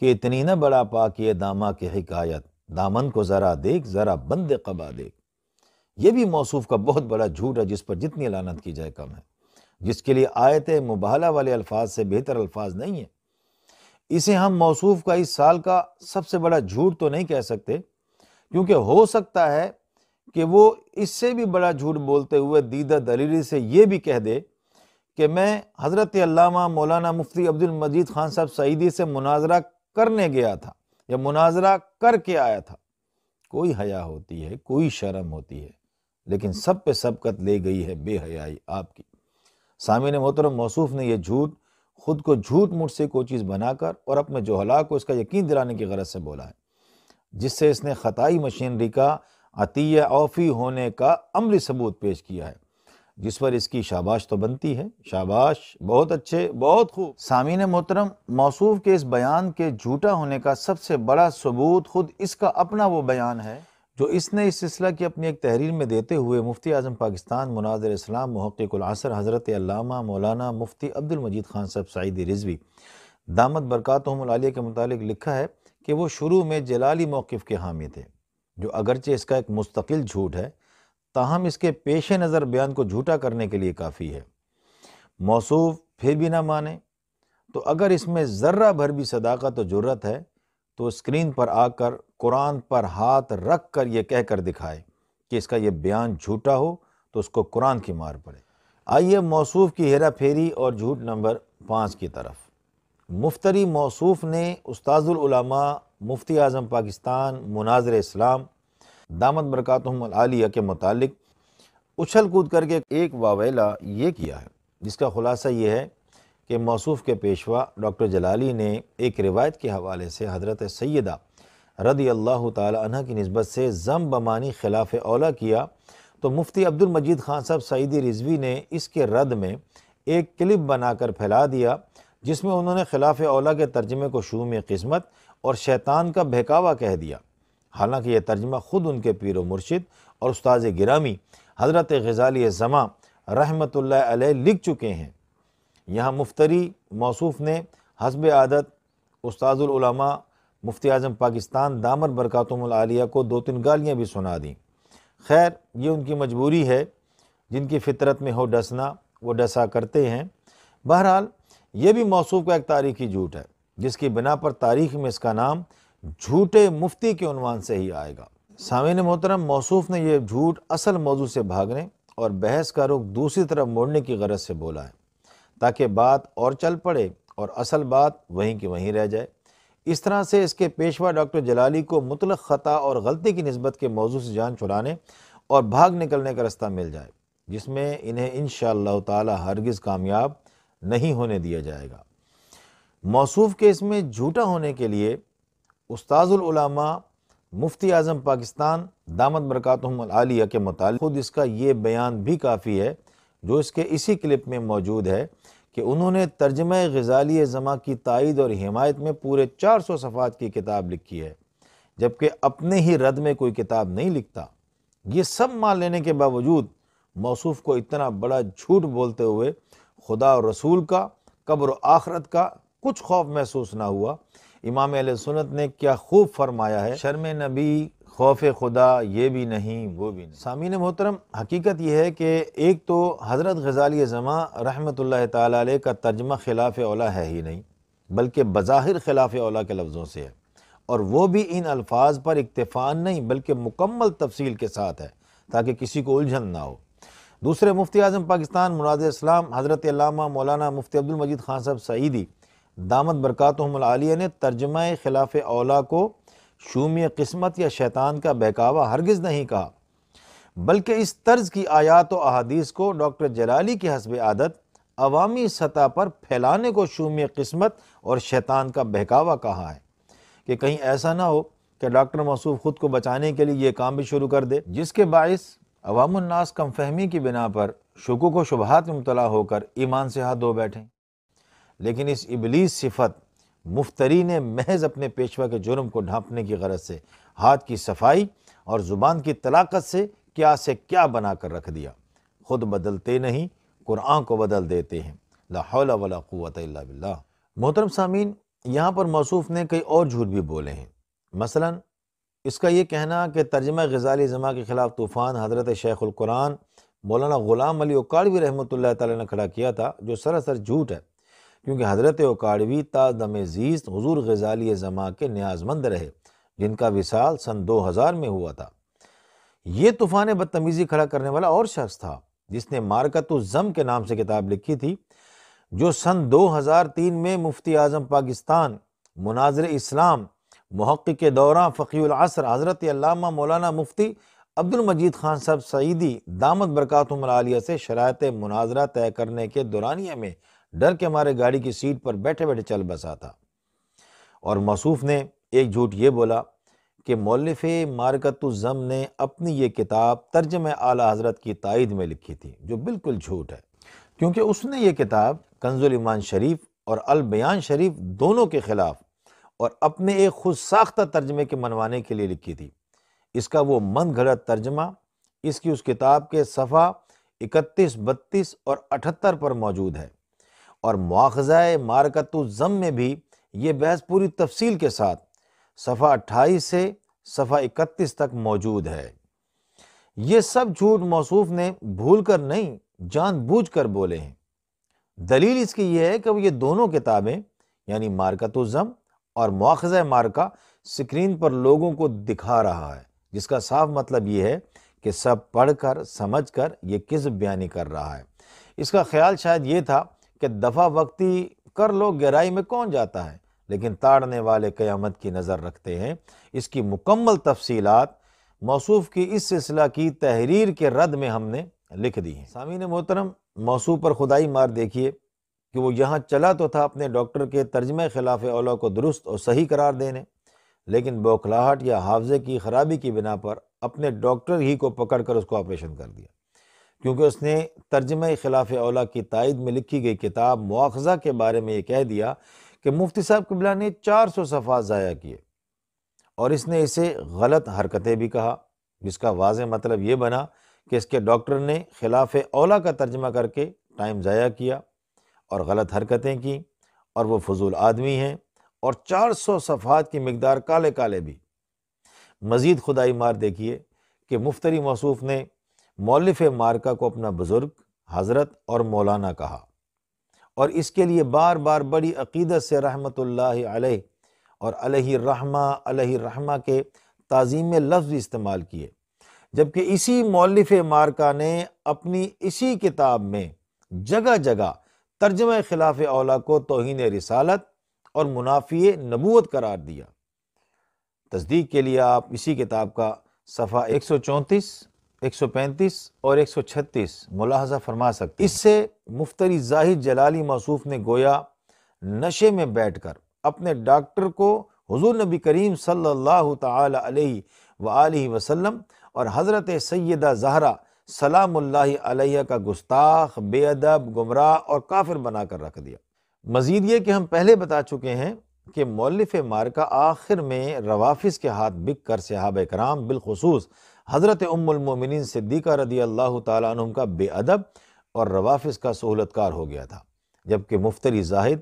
کہ اتنی نہ بڑا پاک یہ دامہ کی حکایت، دامن کو ذرا دیکھ ذرا بند قبا دیکھ۔ یہ بھی موصوف کا بہت بڑا جھوٹ ہے، جس پر جتنی لعنت کی جائے کم ہے، جس کے لیے آیت مباہلہ والے الفاظ سے بہتر الفاظ نہیں ہیں۔ اسے ہم موصوف کا اس سال کا سب سے بڑا جھوٹ تو نہیں کہہ سکتے، کیونکہ ہو سکتا ہے کہ وہ اس سے بھی بڑا جھوٹ بولتے ہوئے دیدہ دلیری سے یہ بھی کہہ دے کہ میں حضرت علامہ مولانا مفتی عبد المجید خان صاحب سعیدی سے مناظرہ کرنے گیا تھا یا مناظرہ کر کے آیا تھا۔ کوئی حیا ہوتی ہے، کوئی شرم ہوتی ہے، لیکن سب پہ سبقت لے گئی ہے بے حیائی آپ کی۔ سامعین محترم، موصوف نے یہ جھوٹ خود کو جھوٹ موٹ سے کوئی چیز بنا کر اور اپنے جہلاء کو اس کا یقین دلانے کی غرض سے بولا ہے، جس سے اس نے خطائی مشینری کا عطیہ اوفی ہونے کا عملی ثبوت پیش کیا ہے، جس پر اس کی شاباش تو بنتی ہے۔ شاباش، بہت اچھے، بہت خوب۔ سامعین محترم، موصوف کے اس بیان کے جھوٹا ہونے کا سب سے بڑا ثبوت خود اس کا اپنا وہ بیان ہے جو اس نے اس سلسلہ کی اپنی ایک تحریر میں دیتے ہوئے مفتی اعظم پاکستان، مناظر اسلام، محقق العصر حضرت علامہ مولانا مفتی عبد المجید خان صاحب سعیدی رضوی دامت برکاتہم العالیہ کے متعلق لکھا ہے کہ وہ شروع میں جلالی موقف کے حامی تھے، جو اگرچہ اس کا ایک مستقل جھوٹ ہے، تاہم اس کے پیش نظر بیان کو جھوٹا کرنے کے لیے کافی ہے۔ موصوف پھر بھی نہ مانے تو اگر اس میں ذرہ بھر بھی صداقت و جرت ہے تو اسکرین پر آ کر قرآن پر ہاتھ رکھ کر یہ کہہ کر دکھائے کہ اس کا یہ بیان جھوٹا ہو تو اس کو قرآن کی مار پڑے۔ آئیے موصوف کی ہیرا پھیری اور جھوٹ نمبر 5 کی طرف۔ مفتری موصوف نے استاذ العلماء مفتی اعظم پاکستان مناظر اسلام دامت برکاتہم العالیہ کے متعلق اچھل کود کر کے ایک واویلا یہ کیا ہے، جس کا خلاصہ یہ ہے کہ موصوف کے پیشوا ڈاکٹر جلالی نے ایک روایت کے حوالے سے حضرت سیدہ رضی اللہ تعالی عنہ کی نسبت سے ذم بمانی خلاف اولا کیا، تو مفتی عبد المجید خان صاحب سعیدی رضوی نے اس کے رد میں ایک کلپ بنا کر پھیلا دیا، جس میں انہوں نے خلاف اولا کے ترجمے کو شوم قسمت اور شیطان کا بہکاوا کہہ دیا، حالانکہ یہ ترجمہ خود ان کے پیر و مرشد اور استاذ گرامی حضرت غزالی زماں رحمۃ اللہ علیہ لکھ چکے ہیں۔ یہاں مفتری موصوف نے حسب عادت استاذ العلماء مفتی اعظم پاکستان دامت برکاتہم العالیہ کو 2-3 گالیاں بھی سنا دیں۔ خیر، یہ ان کی مجبوری ہے، جن کی فطرت میں ہو ڈسنا وہ ڈسا کرتے ہیں۔ بہرحال یہ بھی موصوف کا ایک تاریخی جھوٹ ہے، جس کی بنا پر تاریخ میں اس کا نام جھوٹے مفتی کے عنوان سے ہی آئے گا۔ سامعین محترم، موصوف نے یہ جھوٹ اصل موضوع سے بھاگنے اور بحث کا رخ دوسری طرف موڑنے کی غرض سے بولا ہے، تاکہ بات اور چل پڑے اور اصل بات وہیں کی وہیں رہ جائے۔ اس طرح سے اس کے پیشوا ڈاکٹر جلالی کو مطلق خطا اور غلطی کی نسبت کے موضوع سے جان چھڑانے اور بھاگ نکلنے کا رستہ مل جائے، جس میں انہیں انشاءاللہ تعالی ہرگز کامیاب نہیں ہونے دیا جائے گا۔ موصوف کے اس میں جھوٹا ہونے کے لیے استاذ العلماء مفتی اعظم پاکستان دامت برکاتہم العالیہ کے متعلق خود اس کا یہ بیان بھی کافی ہے، جو اس کے اسی کلپ میں موجود ہے، کہ انہوں نے ترجمہ غزالی زماں کی تائید اور حمایت میں پورے 400 صفحات کی کتاب لکھی ہے، جبکہ اپنے ہی رد میں کوئی کتاب نہیں لکھتا۔ یہ سب مان لینے کے باوجود موصوف کو اتنا بڑا جھوٹ بولتے ہوئے خدا اور رسول کا، قبر و آخرت کا کچھ خوف محسوس نہ ہوا۔ امام اہل سنت نے کیا خوب فرمایا ہے، شرم نبی خوف خدا یہ بھی نہیں وہ بھی نہیں۔ سامعین محترم، حقیقت یہ ہے کہ ایک تو حضرت غزالی زماں رحمۃ اللہ تعالی علیہ کا ترجمہ خلاف اولا ہے ہی نہیں، بلکہ بظاہر خلاف اولا کے لفظوں سے ہے، اور وہ بھی ان الفاظ پر اکتفا نہیں بلکہ مکمل تفصیل کے ساتھ ہے، تاکہ کسی کو الجھن نہ ہو۔ دوسرے مفتی اعظم پاکستان مناظر اسلام حضرت علامہ مولانا مفتی عبد المجید خان صاحب سعیدی دامت برکاتہم العالیہ نے ترجمہ خلاف اولا کو شومی قسمت یا شیطان کا بہکاوا ہرگز نہیں کہا، بلکہ اس طرز کی آیات و احادیث کو ڈاکٹر جلالی کی حسب عادت عوامی سطح پر پھیلانے کو شومی قسمت اور شیطان کا بہکاوا کہا ہے، کہ کہیں ایسا نہ ہو کہ ڈاکٹر موصوف خود کو بچانے کے لیے یہ کام بھی شروع کر دے، جس کے باعث عوام الناس کم فہمی کی بنا پر شکوک و شبہات میں مبتلا ہو کر ایمان سے ہاتھ دھو بیٹھیں۔ لیکن اس ابلیس صفت مفتری نے محض اپنے پیشوا کے جرم کو ڈھانپنے کی غرض سے ہاتھ کی صفائی اور زبان کی طلاقت سے کیا بنا کر رکھ دیا۔ خود بدلتے نہیں، قرآن کو بدل دیتے ہیں۔ لا حول ولا قوت الا باللہ۔ محترم سامعین، یہاں پر موصوف نے کئی اور جھوٹ بھی بولے ہیں۔ مثلا اس کا یہ کہنا کہ ترجمہ غزالی زماں کے خلاف طوفان حضرت شیخ القرآن مولانا غلام علی اوکاڑوی رحمۃ اللہ تعالی نے کھڑا کیا تھا، جو سراسر جھوٹ ہے، کیونکہ حضرت اوکاڑوی تا دم زیست حضور غزالی زماں کے نیاز مند رہے، جن کا وصال سن 2000 میں ہوا تھا۔ یہ طوفان بدتمیزی کھڑا کرنے والا اور شخص تھا، جس نے مارکۃ الزم کے نام سے کتاب لکھی تھی، جو سن 2003 میں مفتی اعظم پاکستان مناظر اسلام محقق دوران فقیہ العصر حضرت علامہ مولانا مفتی عبد المجید خان صاحب سعیدی دامت برکاتہم العالیہ سے شرائط مناظرہ طے کرنے کے دورانیہ میں ڈر کے مارے گاڑی کی سیٹ پر بیٹھے بیٹھے چل بسا تھا۔ اور موصوف نے ایک جھوٹ یہ بولا کہ مؤلف مارکۃ الزم نے اپنی یہ کتاب ترجمہ اعلیٰ حضرت کی تائید میں لکھی تھی، جو بالکل جھوٹ ہے، کیونکہ اس نے یہ کتاب کنز الایمان شریف اور البیان شریف دونوں کے خلاف اور اپنے ایک خود ساختہ ترجمے کے منوانے کے لیے لکھی تھی۔ اس کا وہ من گھڑت ترجمہ اس کی اس کتاب کے صفحہ 31، 32 اور 78 پر موجود ہے، اور مواخذہ مارکۃ الزم میں بھی یہ بحث پوری تفصیل کے ساتھ صفحہ 28 سے صفحہ 31 تک موجود ہے۔ یہ سب جھوٹ موصوف نے بھول کر نہیں، جان بوجھ کر بولے ہیں۔ دلیل اس کی یہ ہے کہ وہ یہ دونوں کتابیں یعنی مارکۃ الزم اور مواخذہ مارکہ اسکرین پر لوگوں کو دکھا رہا ہے، جس کا صاف مطلب یہ ہے کہ سب پڑھ کر سمجھ کر یہ کذب بیانی کر رہا ہے۔ اس کا خیال شاید یہ تھا کہ دفعہ وقتی کر لو، گہرائی میں کون جاتا ہے، لیکن تاڑنے والے قیامت کی نظر رکھتے ہیں۔ اس کی مکمل تفصیلات موصوف کی اس سلسلہ کی تحریر کے رد میں ہم نے لکھ دی ہیں۔ سامعین محترم، موصوف پر خدائی مار دیکھیے کہ وہ یہاں چلا تو تھا اپنے ڈاکٹر کے ترجمہ خلاف اولا کو درست اور صحیح قرار دینے، لیکن بوکھلاہٹ یا حافظے کی خرابی کی بنا پر اپنے ڈاکٹر ہی کو پکڑ کر اس کو آپریشن کر دیا، کیونکہ اس نے ترجمہ خلاف اولا کی تائید میں لکھی گئی کتاب مواخذہ کے بارے میں یہ کہہ دیا کہ مفتی صاحب قبلہ نے 400 صفحات ضائع کیے، اور اس نے اسے غلط حرکتیں بھی کہا، جس کا واضح مطلب یہ بنا کہ اس کے ڈاکٹر نے خلاف اولا کا ترجمہ کر کے ٹائم ضائع کیا اور غلط حرکتیں کی، اور وہ فضول آدمی ہیں، اور 400 صفحات کی مقدار کالے کالے بھی۔ مزید خدائی مار دیکھیے کہ مفتری موصوف نے مؤلف مارکہ کو اپنا بزرگ، حضرت اور مولانا کہا، اور اس کے لیے بار بار بڑی عقیدت سے رحمت اللہ علیہ اور علیہ الرحمہ کے تعظیم میں لفظ استعمال کیے، جبکہ اسی مؤلف مارکہ نے اپنی اسی کتاب میں جگہ جگہ ترجمہ خلاف اولا کو توہین رسالت اور منافی نبوت قرار دیا۔ تصدیق کے لیے آپ اسی کتاب کا صفحہ 134، 135 اور 136 ملاحظہ فرما سکتے ہیں۔ اس سے مفتری زاہد جلالی موصوف نے گویا نشے میں بیٹھ کر اپنے ڈاکٹر کو حضور نبی کریم صلی اللہ تعالی علیہ وآلہ وسلم اور حضرت سیدہ زہرا سلام اللہ علیہ کا گستاخ، بے ادب، گمراہ اور کافر بنا کر رکھ دیا۔ مزید یہ کہ ہم پہلے بتا چکے ہیں کہ مؤلف مارکہ آخر میں روافظ کے ہاتھ بک کر صحابہ کرام بالخصوص حضرت ام المومنین صدیقہ رضی اللہ تعالیٰ عنہم کا بے ادب اور روافظ کا سہولت کار ہو گیا تھا، جبکہ مفتری زاہد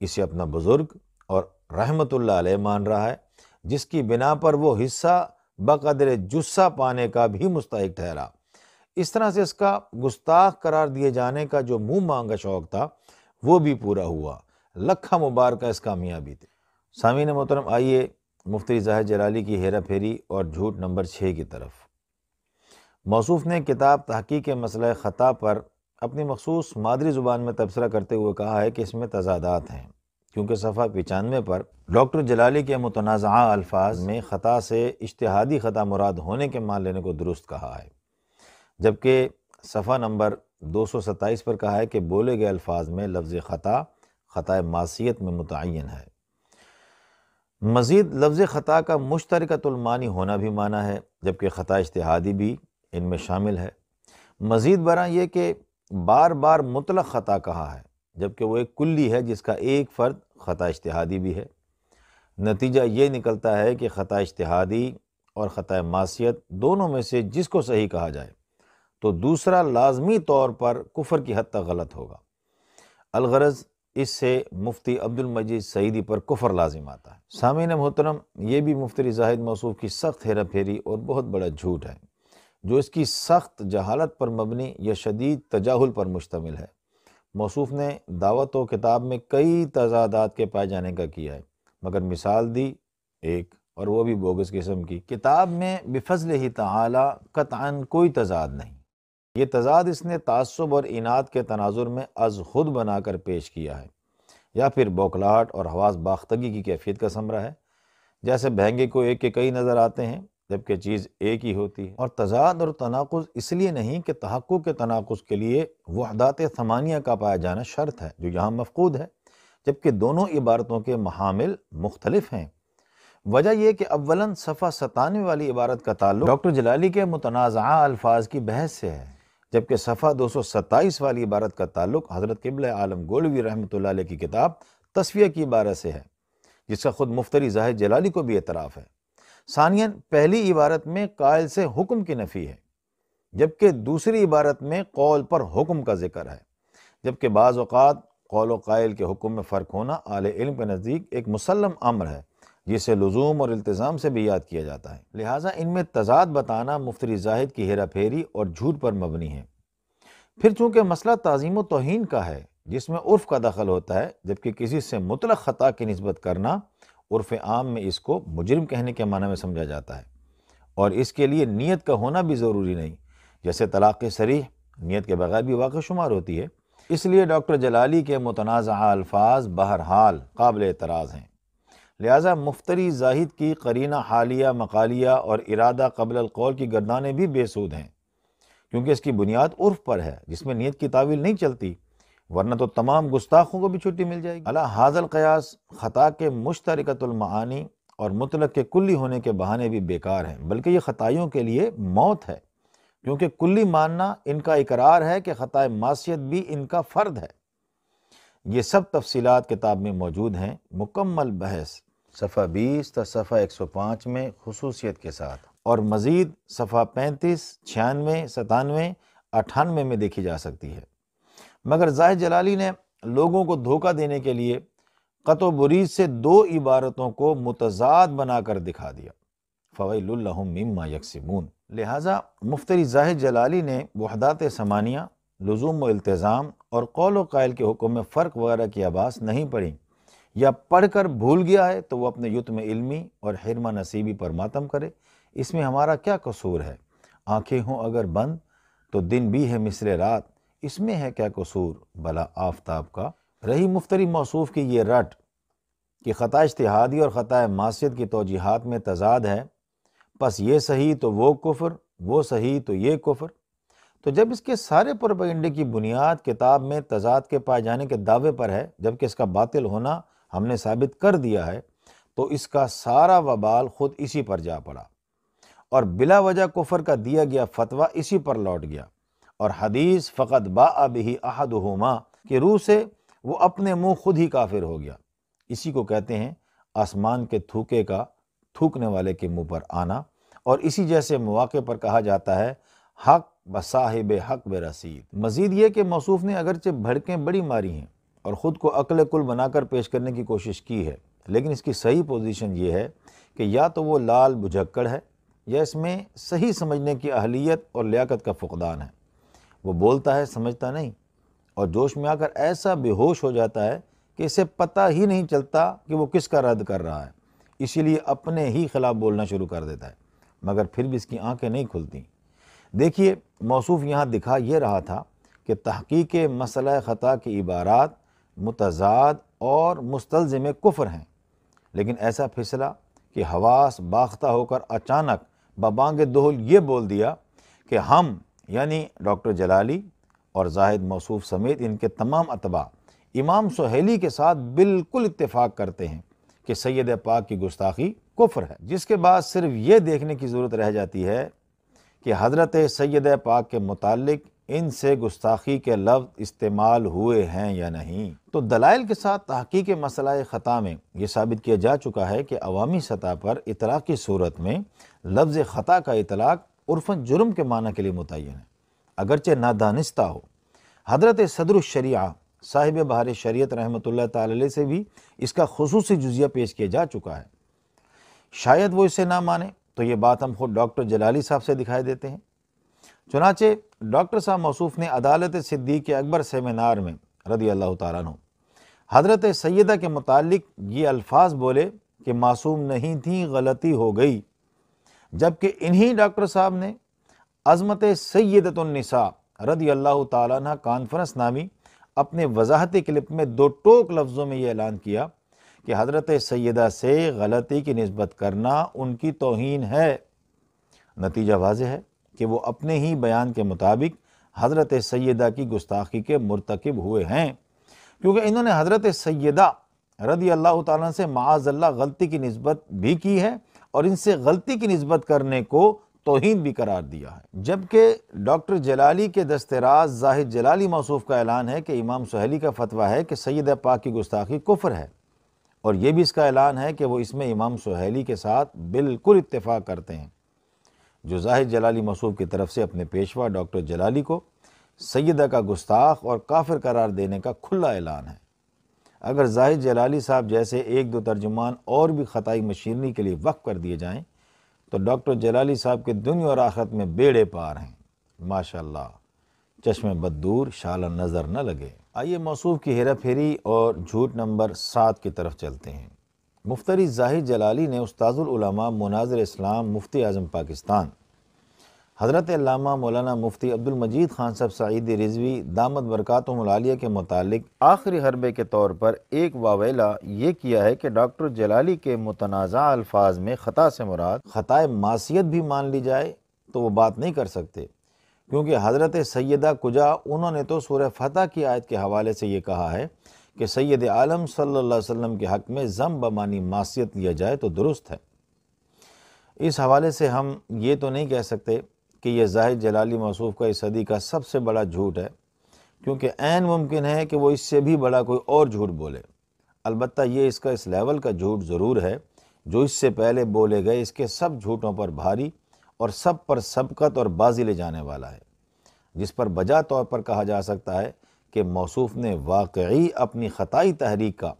اسے اپنا بزرگ اور رحمت اللہ علیہ مان رہا ہے، جس کی بنا پر وہ حصہ بقدر جثہ پانے کا بھی مستحق ٹھہرا۔ اس طرح سے اس کا گستاخ قرار دیے جانے کا جو منہ مانگا شوق تھا وہ بھی پورا ہوا۔ لکھا مبارکہ اس کامیابی تھی۔ سامعین محترم، آئیے مفتی زاہد جلالی کی ہیرا پھیری اور جھوٹ نمبر 6 کی طرف۔ موصوف نے کتاب تحقیق مسئلہ خطا پر اپنی مخصوص مادری زبان میں تبصرہ کرتے ہوئے کہا ہے کہ اس میں تضادات ہیں، کیونکہ صفحہ 95 پر ڈاکٹر جلالی کے متنازعہ الفاظ میں خطا سے اجتہادی خطا مراد ہونے کے مان لینے کو درست کہا ہے، جبکہ صفحہ نمبر 227 پر کہا ہے کہ بولے گئے الفاظ میں لفظ خطا خطا معصیت میں متعین ہے۔ مزید لفظ خطا کا مشترکۃ المعنی ہونا بھی معنی ہے، جبکہ خطا اجتہادی بھی ان میں شامل ہے۔ مزید برآں یہ کہ بار بار مطلق خطا کہا ہے، جبکہ وہ ایک کلی ہے جس کا ایک فرد خطا اجتہادی بھی ہے۔ نتیجہ یہ نکلتا ہے کہ خطا اجتہادی اور خطا معصیت دونوں میں سے جس کو صحیح کہا جائے تو دوسرا لازمی طور پر کفر کی حد تک غلط ہوگا۔ الغرض اس سے مفتی عبد المجید سعیدی پر کفر لازم آتا ہے۔ سامعین محترم، یہ بھی مفتری زاہد موصوف کی سخت ہیرا پھیری اور بہت بڑا جھوٹ ہے، جو اس کی سخت جہالت پر مبنی یا شدید تجاہل پر مشتمل ہے۔ موصوف نے دعوت و کتاب میں کئی تضادات کے پائے جانے کا کیا ہے، مگر مثال دی ایک، اور وہ بھی بوگس قسم کی۔ کتاب میں بفضلہ تعالی قطعاً کوئی تضاد نہیں۔ یہ تضاد اس نے تعصب اور اناد کے تناظر میں از خود بنا کر پیش کیا ہے، یا پھر بوکھلاہٹ اور حواس باختگی کی کیفیت کا ثمرہ ہے، جیسے بہنگے کو ایک کے کئی نظر آتے ہیں جبکہ چیز ایک ہی ہوتی ہے۔ اور تضاد اور تناقض اس لیے نہیں کہ تحقق کے تناقض کے لیے وحدات ثمانیہ کا پایا جانا شرط ہے، جو یہاں مفقود ہے، جبکہ دونوں عبارتوں کے محامل مختلف ہیں۔ وجہ یہ کہ اولاً صفحہ 97 والی عبارت کا تعلق ڈاکٹر جلالی کے متنازعہ الفاظ کی بحث سے ہے، جبکہ صفحہ 227 والی عبارت کا تعلق حضرت قبلہ عالم گولوی رحمۃ اللہ علیہ کی کتاب تصفیہ کی عبارت سے ہے، جس کا خود مفتری زاہد جلالی کو بھی اعتراف ہے۔ ثانیاً پہلی عبارت میں قائل سے حکم کی نفی ہے، جبکہ دوسری عبارت میں قول پر حکم کا ذکر ہے، جبکہ بعض اوقات قول و قائل کے حکم میں فرق ہونا اہل علم کے نزدیک ایک مسلم امر ہے، جسے لزوم اور التزام سے بھی یاد کیا جاتا ہے۔ لہٰذا ان میں تضاد بتانا مفتری زاہد کی ہیرا پھیری اور جھوٹ پر مبنی ہے۔ پھر چونکہ مسئلہ تعظیم و توہین کا ہے، جس میں عرف کا دخل ہوتا ہے، جبکہ کسی سے مطلق خطا کی نسبت کرنا عرف عام میں اس کو مجرم کہنے کے معنی میں سمجھا جاتا ہے، اور اس کے لیے نیت کا ہونا بھی ضروری نہیں، جیسے طلاق صریح نیت کے بغیر بھی واقع شمار ہوتی ہے۔ اس لیے ڈاکٹر جلالی کے متنازعہ الفاظ بہرحال قابل اعتراض ہیں، لہٰذا مفتری زاہد کی قرینہ حالیہ مقالیہ اور ارادہ قبل القول کی گردانیں بھی بے سود ہیں، کیونکہ اس کی بنیاد عرف پر ہے جس میں نیت کی تعویل نہیں چلتی، ورنہ تو تمام گستاخوں کو بھی چھٹی مل جائے گی۔ علی ھذا القیاس خطا کے مشترکۃ المعانی اور مطلق کے کلی ہونے کے بہانے بھی بیکار ہیں، بلکہ یہ خطائیوں کے لیے موت ہے، کیونکہ کلی ماننا ان کا اقرار ہے کہ خطائے معصیت بھی ان کا فرد ہے۔ یہ سب تفصیلات کتاب میں موجود ہیں، مکمل بحث صفحہ 20 تا صفحہ 105 میں خصوصیت کے ساتھ، اور مزید صفحہ 35، 96، 97، 98 میں دیکھی جا سکتی ہے۔ مگر زاہد جلالی نے لوگوں کو دھوکہ دینے کے لیے قطع و برید سے دو عبارتوں کو متضاد بنا کر دکھا دیا، فویل لہم مما یکسبون۔ لہٰذا مفتری زاہد جلالی نے وحدات ثمانیہ، لزوم و التزام اور قول و قائل کے حکم میں فرق وغیرہ کی آباس نہیں پڑھی، یا پڑھ کر بھول گیا ہے تو وہ اپنے یتم علمی اور حرمہ نصیبی پر ماتم کرے، اس میں ہمارا کیا قصور ہے؟ آنکھیں ہوں اگر بند تو دن بھی ہے مثل رات، اس میں ہے کیا قصور بلا آفتاب کا؟ رہی مفتری موصوف کی یہ رٹ کہ خطا اجتہادی اور خطا معصیت کی توجیحات میں تضاد ہے، پس یہ صحیح تو وہ کفر، وہ صحیح تو یہ کفر، تو جب اس کے سارے پروپیگنڈے کی بنیاد کتاب میں تضاد کے پائے جانے کے دعوے پر ہے، جبکہ اس کا باطل ہونا ہم نے ثابت کر دیا ہے، تو اس کا سارا وبال خود اسی پر جا پڑا، اور بلا وجہ کفر کا دیا گیا فتویٰ اسی پر لوٹ گیا، اور حدیث فقط باء بہ احدہما کی روح سے وہ اپنے منہ خود ہی کافر ہو گیا۔ اسی کو کہتے ہیں آسمان کے تھوکے کا تھوکنے والے کے منہ پر آنا، اور اسی جیسے مواقع پر کہا جاتا ہے حق بصاحب حق برسید۔ مزید یہ کہ موصوف نے اگرچہ بھڑکیں بڑی ماری ہیں اور خود کو عقل کل بنا کر پیش کرنے کی کوشش کی ہے، لیکن اس کی صحیح پوزیشن یہ ہے کہ یا تو وہ لال بجھکڑ ہے، یا اس میں صحیح سمجھنے کی اہلیت اور لیاقت کا فقدان ہے۔ وہ بولتا ہے سمجھتا نہیں، اور جوش میں آ کر ایسا بے ہوش ہو جاتا ہے کہ اسے پتہ ہی نہیں چلتا کہ وہ کس کا رد کر رہا ہے، اسی لیے اپنے ہی خلاف بولنا شروع کر دیتا ہے، مگر پھر بھی اس کی آنکھیں نہیں کھلتی۔ دیکھیے موصوف یہاں دکھا یہ رہا تھا کہ تحقیق مسئلہ خطا کی عبارات متضاد اور مستلزم کفر ہیں، لیکن ایسا پھسلا کہ حواس باختہ ہو کر اچانک ببانگ دہل یہ بول دیا کہ ہم یعنی ڈاکٹر جلالی اور زاہد موصوف سمیت ان کے تمام اتباع امام سہیلی کے ساتھ بالکل اتفاق کرتے ہیں کہ سید پاک کی گستاخی کفر ہے، جس کے بعد صرف یہ دیکھنے کی ضرورت رہ جاتی ہے کہ حضرت سید پاک کے متعلق ان سے گستاخی کے لفظ استعمال ہوئے ہیں یا نہیں۔ تو دلائل کے ساتھ تحقیق مسئلہ خطا میں یہ ثابت کیا جا چکا ہے کہ عوامی سطح پر اطلاق کی صورت میں لفظ خطا کا اطلاق عرفاً جرم کے معنی کے لیے متعین ہے، اگرچہ نادانستہ ہو۔ حضرت صدر الشریعہ صاحب بہار شریعت رحمۃ اللہ تعالی علیہ سے بھی اس کا خصوصی جزیہ پیش کیا جا چکا ہے، شاید وہ اسے نہ مانے تو یہ بات ہم خود ڈاکٹر جلالی صاحب سے دکھائی دیتے ہیں۔ چنانچہ ڈاکٹر صاحب موصوف نے عدالت صدیق اکبر سیمینار میں رضی اللہ تعالیٰ عنہ حضرت سیدہ کے متعلق یہ الفاظ بولے کہ معصوم نہیں تھیں، غلطی ہو گئی، جبکہ انہی ڈاکٹر صاحب نے عظمت سیدۃ النساء رضی اللہ تعالیٰ عنہ کانفرنس نامی اپنے وضاحتی کلپ میں دو ٹوک لفظوں میں یہ اعلان کیا کہ حضرت سیدہ سے غلطی کی نسبت کرنا ان کی توہین ہے۔ نتیجہ واضح ہے کہ وہ اپنے ہی بیان کے مطابق حضرت سیدہ کی گستاخی کے مرتکب ہوئے ہیں، کیونکہ انہوں نے حضرت سیدہ رضی اللہ تعالیٰ سے معاذ اللہ غلطی کی نسبت بھی کی ہے، اور ان سے غلطی کی نسبت کرنے کو توہین بھی قرار دیا ہے۔ جبکہ ڈاکٹر جلالی کے دست راز زاہد جلالی موصوف کا اعلان ہے کہ امام سہیلی کا فتویٰ ہے کہ سید پاک کی گستاخی کفر ہے، اور یہ بھی اس کا اعلان ہے کہ وہ اس میں امام سہیلی کے ساتھ بالکل اتفاق کرتے ہیں، جو زاہد جلالی موصوف کی طرف سے اپنے پیشوا ڈاکٹر جلالی کو سیدہ کا گستاخ اور کافر قرار دینے کا کھلا اعلان ہے۔ اگر زاہد جلالی صاحب جیسے ایک دو ترجمان اور بھی خطائی مشیرنی کے لیے وقف کر دیے جائیں تو ڈاکٹر جلالی صاحب کے دنیا اور آخرت میں بیڑے پار ہیں۔ ماشاءاللہ، چشم بد دور شعلہ نظر نہ لگے۔ آئیے موصوف کی ہیرا پھیری اور جھوٹ نمبر 7 کی طرف چلتے ہیں۔ مفتری زاہد جلالی نے استاذ العلماء مناظر اسلام مفتی اعظم پاکستان حضرت علامہ مولانا مفتی عبدالمجید خان صاحب سعیدی رضوی دامت برکاتہم العالیہ کے متعلق آخری حربے کے طور پر ایک واویلا یہ کیا ہے کہ ڈاکٹر جلالی کے متنازع الفاظ میں خطا سے مراد خطائے معصیت بھی مان لی جائے تو وہ بات نہیں کر سکتے، کیونکہ حضرت سیدہ کجا انہوں نے تو سورہ فتح کی آیت کے حوالے سے یہ کہا ہے کہ سید عالم صلی اللہ علیہ وسلم کے حق میں ذم بمانی معصیت لیا جائے تو درست ہے۔ اس حوالے سے ہم یہ تو نہیں کہہ سکتے کہ یہ زاہد جلالی موصوف کا اس صدی کا سب سے بڑا جھوٹ ہے، کیونکہ عین ممکن ہے کہ وہ اس سے بھی بڑا کوئی اور جھوٹ بولے۔ البتہ یہ اس کا اس لیول کا جھوٹ ضرور ہے جو اس سے پہلے بولے گئے اس کے سب جھوٹوں پر بھاری اور سب پر سبقت اور بازی لے جانے والا ہے، جس پر بجا طور پر کہا جا سکتا ہے کہ موصوف نے واقعی اپنی خطائی تحریک کا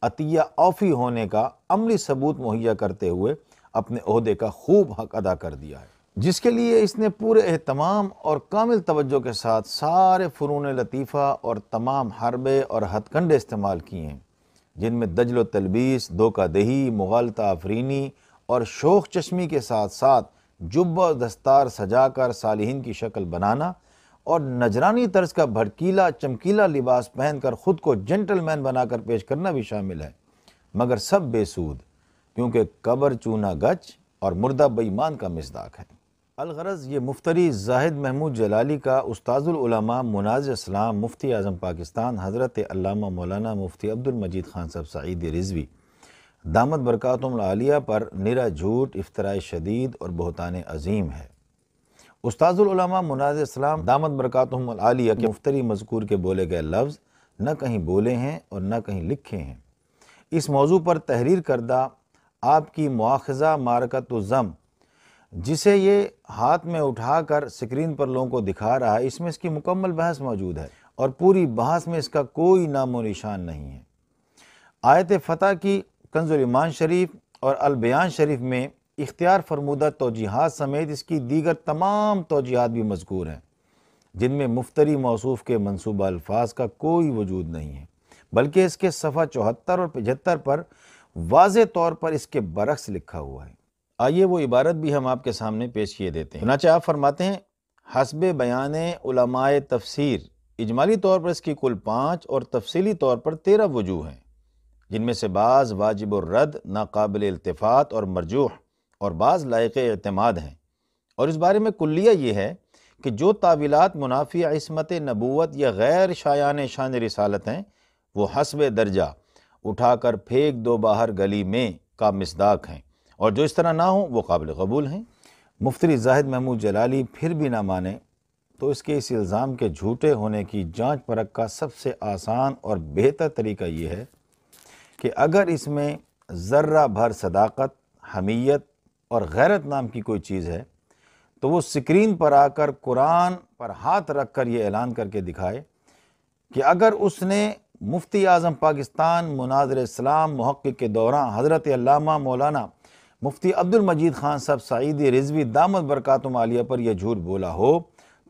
عطیہ اوفی ہونے کا عملی ثبوت مہیا کرتے ہوئے اپنے عہدے کا خوب حق ادا کر دیا ہے، جس کے لیے اس نے پورے اہتمام اور کامل توجہ کے ساتھ سارے فنون لطیفہ اور تمام حربے اور ہتھ کنڈے استعمال کیے ہیں، جن میں دجل و تلبیس، دھوکہ دہی، مغالطہ آفرینی اور شوخ چشمی کے ساتھ ساتھ جبہ و دستار سجا کر صالحین کی شکل بنانا اور نجرانی طرز کا بھڑکیلا چمکیلا لباس پہن کر خود کو جنٹل مین بنا کر پیش کرنا بھی شامل ہے، مگر سب بے سود، کیونکہ قبر چونا گچ اور مردہ بے ایمان کا مصداق ہے۔ الغرض یہ مفتری زاہد محمود جلالی کا استاذ العلماء مناظر اسلام مفتی اعظم پاکستان حضرت علامہ مولانا مفتی عبدالمجید خان صاحب سعیدی رضوی دامت برکاتہم العالیہ پر نرا جھوٹ، افتراء شدید اور بہتان عظیم ہے۔ استاذ العلماء مناظر اسلام دامت برکاتہم العالیہ کے مفتری مذکور کے بولے گئے لفظ نہ کہیں بولے ہیں اور نہ کہیں لکھے ہیں۔ اس موضوع پر تحریر کردہ آپ کی مواخذہ معرکۃ الضم، جسے یہ ہاتھ میں اٹھا کر سکرین پر لوگوں کو دکھا رہا ہے، اس میں اس کی مکمل بحث موجود ہے اور پوری بحث میں اس کا کوئی نام و نشان نہیں ہے۔ آیت فتح کی کنز الایمان شریف اور البیان شریف میں اختیار فرمودہ توجیحات سمیت اس کی دیگر تمام توجیحات بھی مذکور ہیں، جن میں مفتری موصوف کے منصوبہ الفاظ کا کوئی وجود نہیں ہے، بلکہ اس کے صفحہ 74 اور 75 پر واضح طور پر اس کے برعکس لکھا ہوا ہے۔ آئیے وہ عبارت بھی ہم آپ کے سامنے پیش کیے دیتے ہیں۔ چنانچہ آپ فرماتے ہیں، حسب بیان علماء تفسیر اجمالی طور پر اس کی کل 5 اور تفصیلی طور پر 13 وجوہ ہیں، جن میں سے بعض واجب الرد، ناقابل التفات اور مرجوح، اور بعض لائق اعتماد ہیں۔ اور اس بارے میں کلیہ یہ ہے کہ جو تعویلات منافی عصمت نبوت یا غیر شایان شان رسالت ہیں وہ حسب درجہ اٹھا کر پھینک دو باہر گلی میں کا مصداق ہیں، اور جو اس طرح نہ ہوں وہ قابل قبول ہیں۔ مفتری زاہد محمود جلالی پھر بھی نہ مانے تو اس کے اس الزام کے جھوٹے ہونے کی جانچ پرکھ کا سب سے آسان اور بہتر طریقہ یہ ہے کہ اگر اس میں ذرہ بھر صداقت، حمیت اور غیرت نام کی کوئی چیز ہے تو وہ سکرین پر آ کر قرآن پر ہاتھ رکھ کر یہ اعلان کر کے دکھائے کہ اگر اس نے مفتی اعظم پاکستان مناظر اسلام محقق کے دوران حضرت علامہ مولانا مفتی عبدالمجید خان صاحب سعیدی رضوی دامت برکاتہم العالیہ پر یہ جھوٹ بولا ہو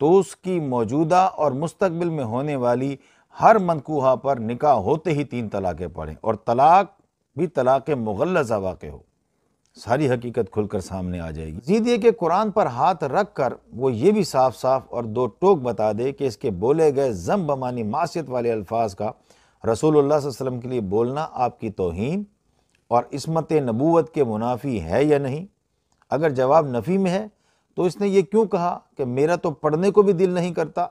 تو اس کی موجودہ اور مستقبل میں ہونے والی ہر منکوحہ پر نکاح ہوتے ہی 3 طلاقیں پڑھیں، اور طلاق بھی طلاق مغلظہ واقع ہو، ساری حقیقت کھل کر سامنے آ جائے گی۔ مزید یہ کہ قرآن پر ہاتھ رکھ کر وہ یہ بھی صاف صاف اور 2 ٹوک بتا دے کہ اس کے بولے گئے ذم بمانی معصیت والے الفاظ کا رسول اللہ صلی اللہ علیہ وسلم کے لیے بولنا آپ کی توہین اور عصمت نبوت کے منافی ہے یا نہیں۔ اگر جواب نفی میں ہے تو اس نے یہ کیوں کہا کہ میرا تو پڑھنے کو بھی دل نہیں کرتا،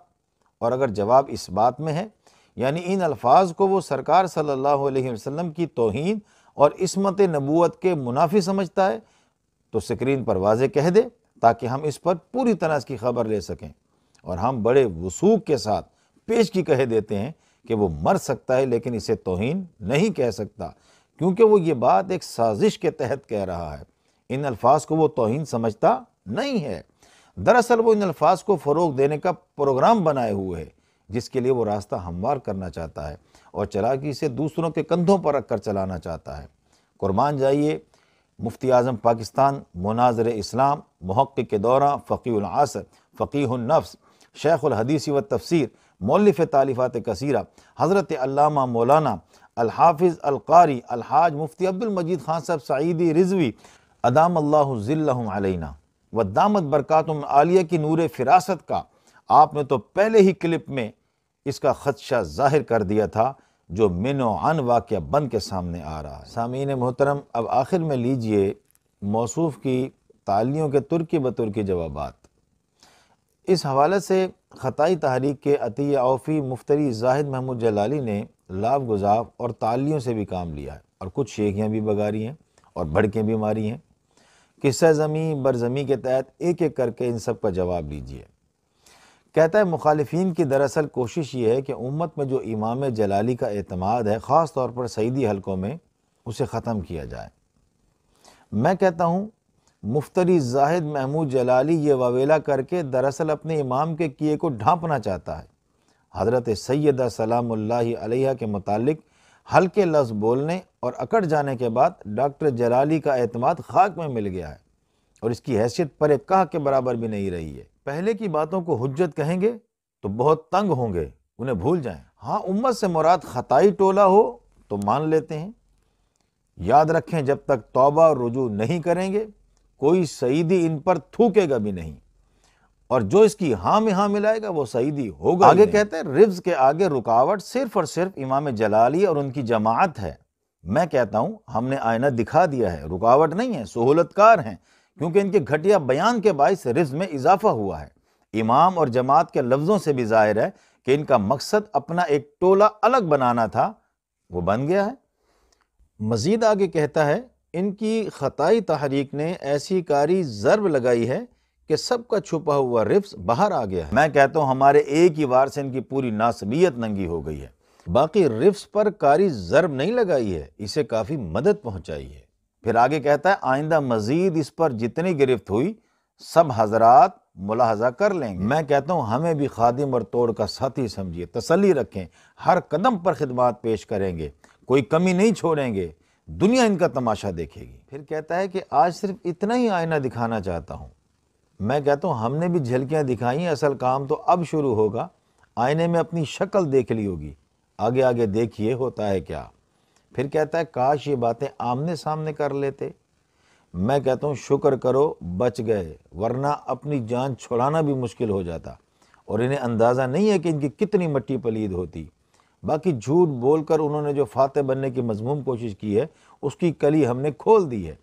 اور اگر جواب اس بات میں ہے یعنی ان الفاظ کو وہ سرکار صلی اللہ علیہ وسلم کی توہین اور عصمت نبوت کے منافی سمجھتا ہے تو سکرین پر واضح کہہ دے تاکہ ہم اس پر پوری طرح اس کی خبر لے سکیں، اور ہم بڑے وثوق کے ساتھ پیش کی کہہ دیتے ہیں کہ وہ مر سکتا ہے لیکن اسے توہین نہیں کہہ سکتا، کیونکہ وہ یہ بات ایک سازش کے تحت کہہ رہا ہے۔ ان الفاظ کو وہ توہین سمجھتا نہیں ہے، دراصل وہ ان الفاظ کو فروغ دینے کا پروگرام بنائے ہوئے ہے، جس کے لیے وہ راستہ ہموار کرنا چاہتا ہے اور چلاکی سے دوسروں کے کندھوں پر رکھ کر چلانا چاہتا ہے۔ قربان جائیے مفتی اعظم پاکستان مناظر اسلام محقق کے دورہ، فقیہ العصر، فقیہ النفس، شیخ الحدیث و تفسیر، مؤلف تعلیفات کثیرہ حضرت علامہ مولانا الحافظ القاری الحاج مفتی عبد المجید خان صاحب سعیدی رضوی ادام اللہ ذلہم علینا و دامت برکاتہم عالیہ کی نور فراست کا آپ نے تو پہلے ہی کلپ میں اس کا خدشہ ظاہر کر دیا تھا جو من و عن واقعہ بن کے سامنے آ رہا ہے۔ سامعین محترم، اب آخر میں لیجئے موصوف کی تعلیوں کے ترکی بترکی جوابات۔ اس حوالے سے خطائی تحریک کے عطیہ اوفی مفتری زاہد محمود جلالی نے لاف گزاف اور تعلیوں سے بھی کام لیا ہے، اور کچھ شیخیاں بھی بگاری ہیں اور بھڑکیں بھی ماری ہیں۔ قصہ زمیں برزمیں کے تحت ایک ایک کر کے ان سب کا جواب لیجئے۔ کہتا ہے مخالفین کی دراصل کوشش یہ ہے کہ امت میں جو امام جلالی کا اعتماد ہے، خاص طور پر سعیدی حلقوں میں، اسے ختم کیا جائے۔ میں کہتا ہوں مفتری زاہد محمود جلالی یہ واویلا کر کے دراصل اپنے امام کے کیے کو ڈھانپنا چاہتا ہے۔ حضرت سیدہ سلام اللہ علیہ کے متعلق ہلکے لفظ بولنے اور اکڑ جانے کے بعد ڈاکٹر جلالی کا اعتماد خاک میں مل گیا ہے، اور اس کی حیثیت پر کاہ کے برابر بھی نہیں رہی ہے۔ پہلے کی باتوں کو حجت کہیں گے تو بہت تنگ ہوں گے، انہیں بھول جائیں۔ ہاں، امت سے مراد خطائی ٹولہ ہو تو مان لیتے ہیں۔ یاد رکھیں جب تک توبہ اور رجوع نہیں کریں گے کوئی سعیدی ان پر تھوکے گا بھی نہیں، اور جو اس کی ہاں میں ہاں ملائے گا وہ سعیدی ہوگا۔ آگے کہتے ہیں رفظ کے آگے رکاوٹ صرف اور صرف امام جلالی اور ان کی جماعت ہے۔ میں کہتا ہوں ہم نے آئینہ دکھا دیا ہے، رکاوٹ نہیں ہے، سہولت کار ہیں، کیونکہ ان کے گھٹیا بیان کے باعث رفظ میں اضافہ ہوا ہے۔ امام اور جماعت کے لفظوں سے بھی ظاہر ہے کہ ان کا مقصد اپنا ایک ٹولہ الگ بنانا تھا، وہ بن گیا ہے۔ مزید آگے کہتا ہے ان کی خطائی تحریک نے ایسی کاری ضرب لگائی ہے کہ سب کا چھپا ہوا رفظ باہر آ گیا ہے۔ میں کہتا ہوں ہمارے ایک ہی وار سے ان کی پوری ناسبیت ننگی ہو گئی ہے۔ باقی رفظ پر کاری ضرب نہیں لگائی ہے، اسے کافی مدد پہنچائی ہے۔ پھر آگے کہتا ہے آئندہ مزید اس پر جتنی گرفت ہوئی سب حضرات ملاحظہ کر لیں گے۔ میں کہتا ہوں ہمیں بھی خادم اور توڑ کا ساتھی سمجھیے، تسلی رکھیں، ہر قدم پر خدمات پیش کریں گے، کوئی کمی نہیں چھوڑیں گے، دنیا ان کا تماشا دیکھے گی۔ پھر کہتا ہے کہ آج صرف اتنا ہی آئینہ دکھانا چاہتا ہوں۔ میں کہتا ہوں ہم نے بھی جھلکیاں دکھائیں، اصل کام تو اب شروع ہوگا۔ آئینے میں اپنی شکل دیکھ لی ہوگی، آگے آگے دیکھیے ہوتا ہے کیا۔ پھر کہتا ہے کاش یہ باتیں آمنے سامنے کر لیتے۔ میں کہتا ہوں شکر کرو بچ گئے، ورنہ اپنی جان چھڑانا بھی مشکل ہو جاتا، اور انہیں اندازہ نہیں ہے کہ ان کی کتنی مٹی پلید ہوتی۔ باقی جھوٹ بول کر انہوں نے جو فاتح بننے کی مذموم کوشش کی ہے اس کی کلی ہم نے کھول دی ہے۔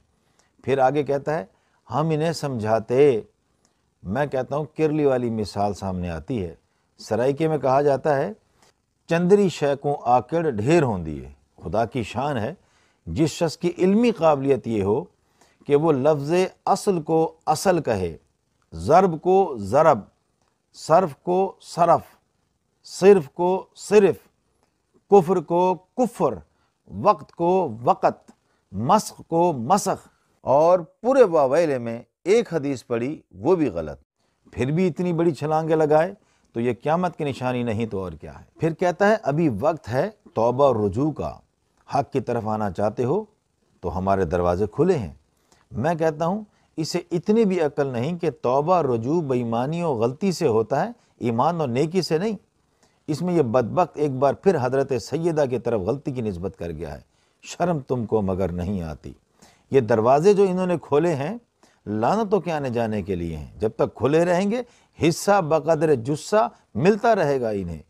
پھر آگے کہتا ہے ہم انہیں سمجھاتے۔ میں کہتا ہوں کرلی والی مثال سامنے آتی ہے۔ سرائکے میں کہا جاتا ہے چندری شے کو آکڑ ڈھیر ہوندی ہے۔ خدا کی شان ہے جس شخص کی علمی قابلیت یہ ہو کہ وہ لفظ اصل کو اصل کہے، ضرب کو ضرب، صرف کو صرف، صرف کو صرف، کفر کو کفر، وقت کو وقت، مسخ کو مسخ، اور پورے واویلے میں ایک حدیث پڑھی وہ بھی غلط، پھر بھی اتنی بڑی چھلانگیں لگائے تو یہ قیامت کی نشانی نہیں تو اور کیا ہے۔ پھر کہتا ہے ابھی وقت ہے توبہ اور رجوع کا، حق کی طرف آنا چاہتے ہو تو ہمارے دروازے کھلے ہیں۔ میں کہتا ہوں اسے اتنی بھی عقل نہیں کہ توبہ اور رجوع بے ایمانی اور غلطی سے ہوتا ہے، ایمان اور نیکی سے نہیں۔ اس میں یہ بدبخت ایک بار پھر حضرت سیدہ کی طرف غلطی کی نسبت کر گیا ہے۔ شرم تم کو مگر نہیں آتی۔ یہ دروازے جو انہوں نے کھولے ہیں لعنتوں کے آنے جانے کے لیے ہیں، جب تک کھلے رہیں گے حصہ بقدر جثہ ملتا رہے گا انہیں۔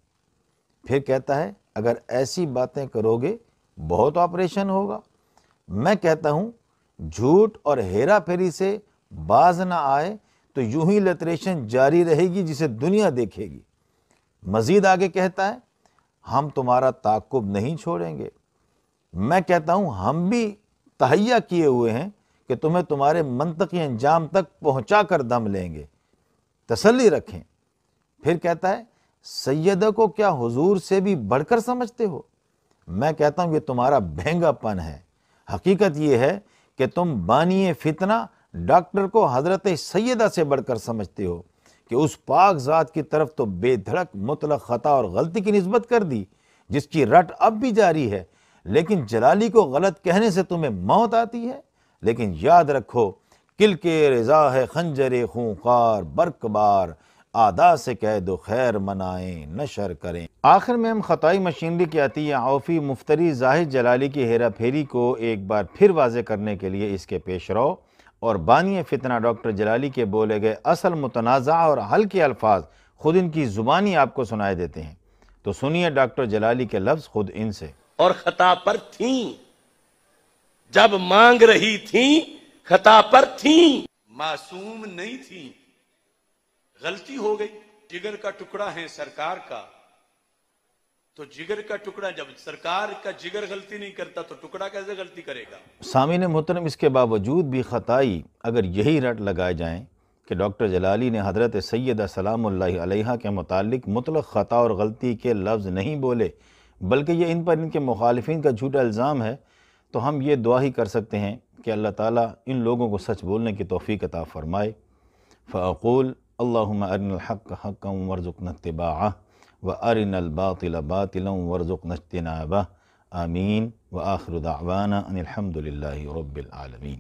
پھر کہتا ہے اگر ایسی باتیں کرو گے بہت آپریشن ہوگا۔ میں کہتا ہوں جھوٹ اور ہیرا پھیری سے باز نہ آئے تو یوں ہی لٹریشن جاری رہے گی جسے دنیا دیکھے گی۔ مزید آگے کہتا ہے ہم تمہارا تعاقب نہیں چھوڑیں گے۔ میں کہتا ہوں ہم بھی تہیہ کیے ہوئے ہیں کہ تمہیں تمہارے منطقی انجام تک پہنچا کر دم لیں گے، تسلی رکھیں۔ پھر کہتا ہے سیدہ کو کیا حضور سے بھی بڑھ کر سمجھتے ہو؟ میں کہتا ہوں یہ تمہارا بھینگا پن ہے۔ حقیقت یہ ہے کہ تم بانی فتنہ ڈاکٹر کو حضرت سیدہ سے بڑھ کر سمجھتے ہو کہ اس پاک ذات کی طرف تو بے دھڑک مطلق خطا اور غلطی کی نسبت کر دی جس کی رٹ اب بھی جاری ہے، لیکن جلالی کو غلط کہنے سے تمہیں موت آتی ہے۔ لیکن یاد رکھو کل کے رضا ہے خنجر خونخوار برق بار، آدھا سے کہہ دو خیر منائیں نشر کریں۔ آخر میں ہم خطائی مشینری کے عطیہ عوفی مفتری زاہد جلالی کی ہیرا پھیری کو ایک بار پھر واضح کرنے کے لیے اس کے پیش رو اور بانی فتنہ ڈاکٹر جلالی کے بولے گئے اصل متنازع اور حل کے الفاظ خود ان کی زبانی آپ کو سنائے دیتے ہیں، تو سنیے ڈاکٹر جلالی کے لفظ خود ان سے۔ اور خطا پر تھیں، جب مانگ رہی تھیں خطا پر تھیں، معصوم نہیں تھیں، غلطی ہو گئی۔ جگر کا ٹکڑا ہے سرکار کا، تو جگر کا ٹکڑا، جب سرکار کا جگر غلطی نہیں کرتا تو ٹکڑا کیسے غلطی کرے گا؟ سامعین محترم، اس کے باوجود بھی خطائی اگر یہی رٹ لگائے جائیں کہ ڈاکٹر جلالی نے حضرت سیدہ سلام اللہ علیہا کے متعلق مطلق خطا اور غلطی کے لفظ نہیں بولے، بلکہ یہ ان پر ان کے مخالفین کا جھوٹا الزام ہے، تو ہم یہ دعا ہی کر سکتے ہیں کہ اللہ تعالیٰ ان لوگوں کو سچ بولنے کی توفیق عطا فرمائے۔ فأقول اللہم ارنا الحق حقا وارزقنا اتباعہ وارنا الباطل باطلا وارزقنا اجتنابہ، آمین، وآخر دعوانا ان الحمد للہ رب العالمین۔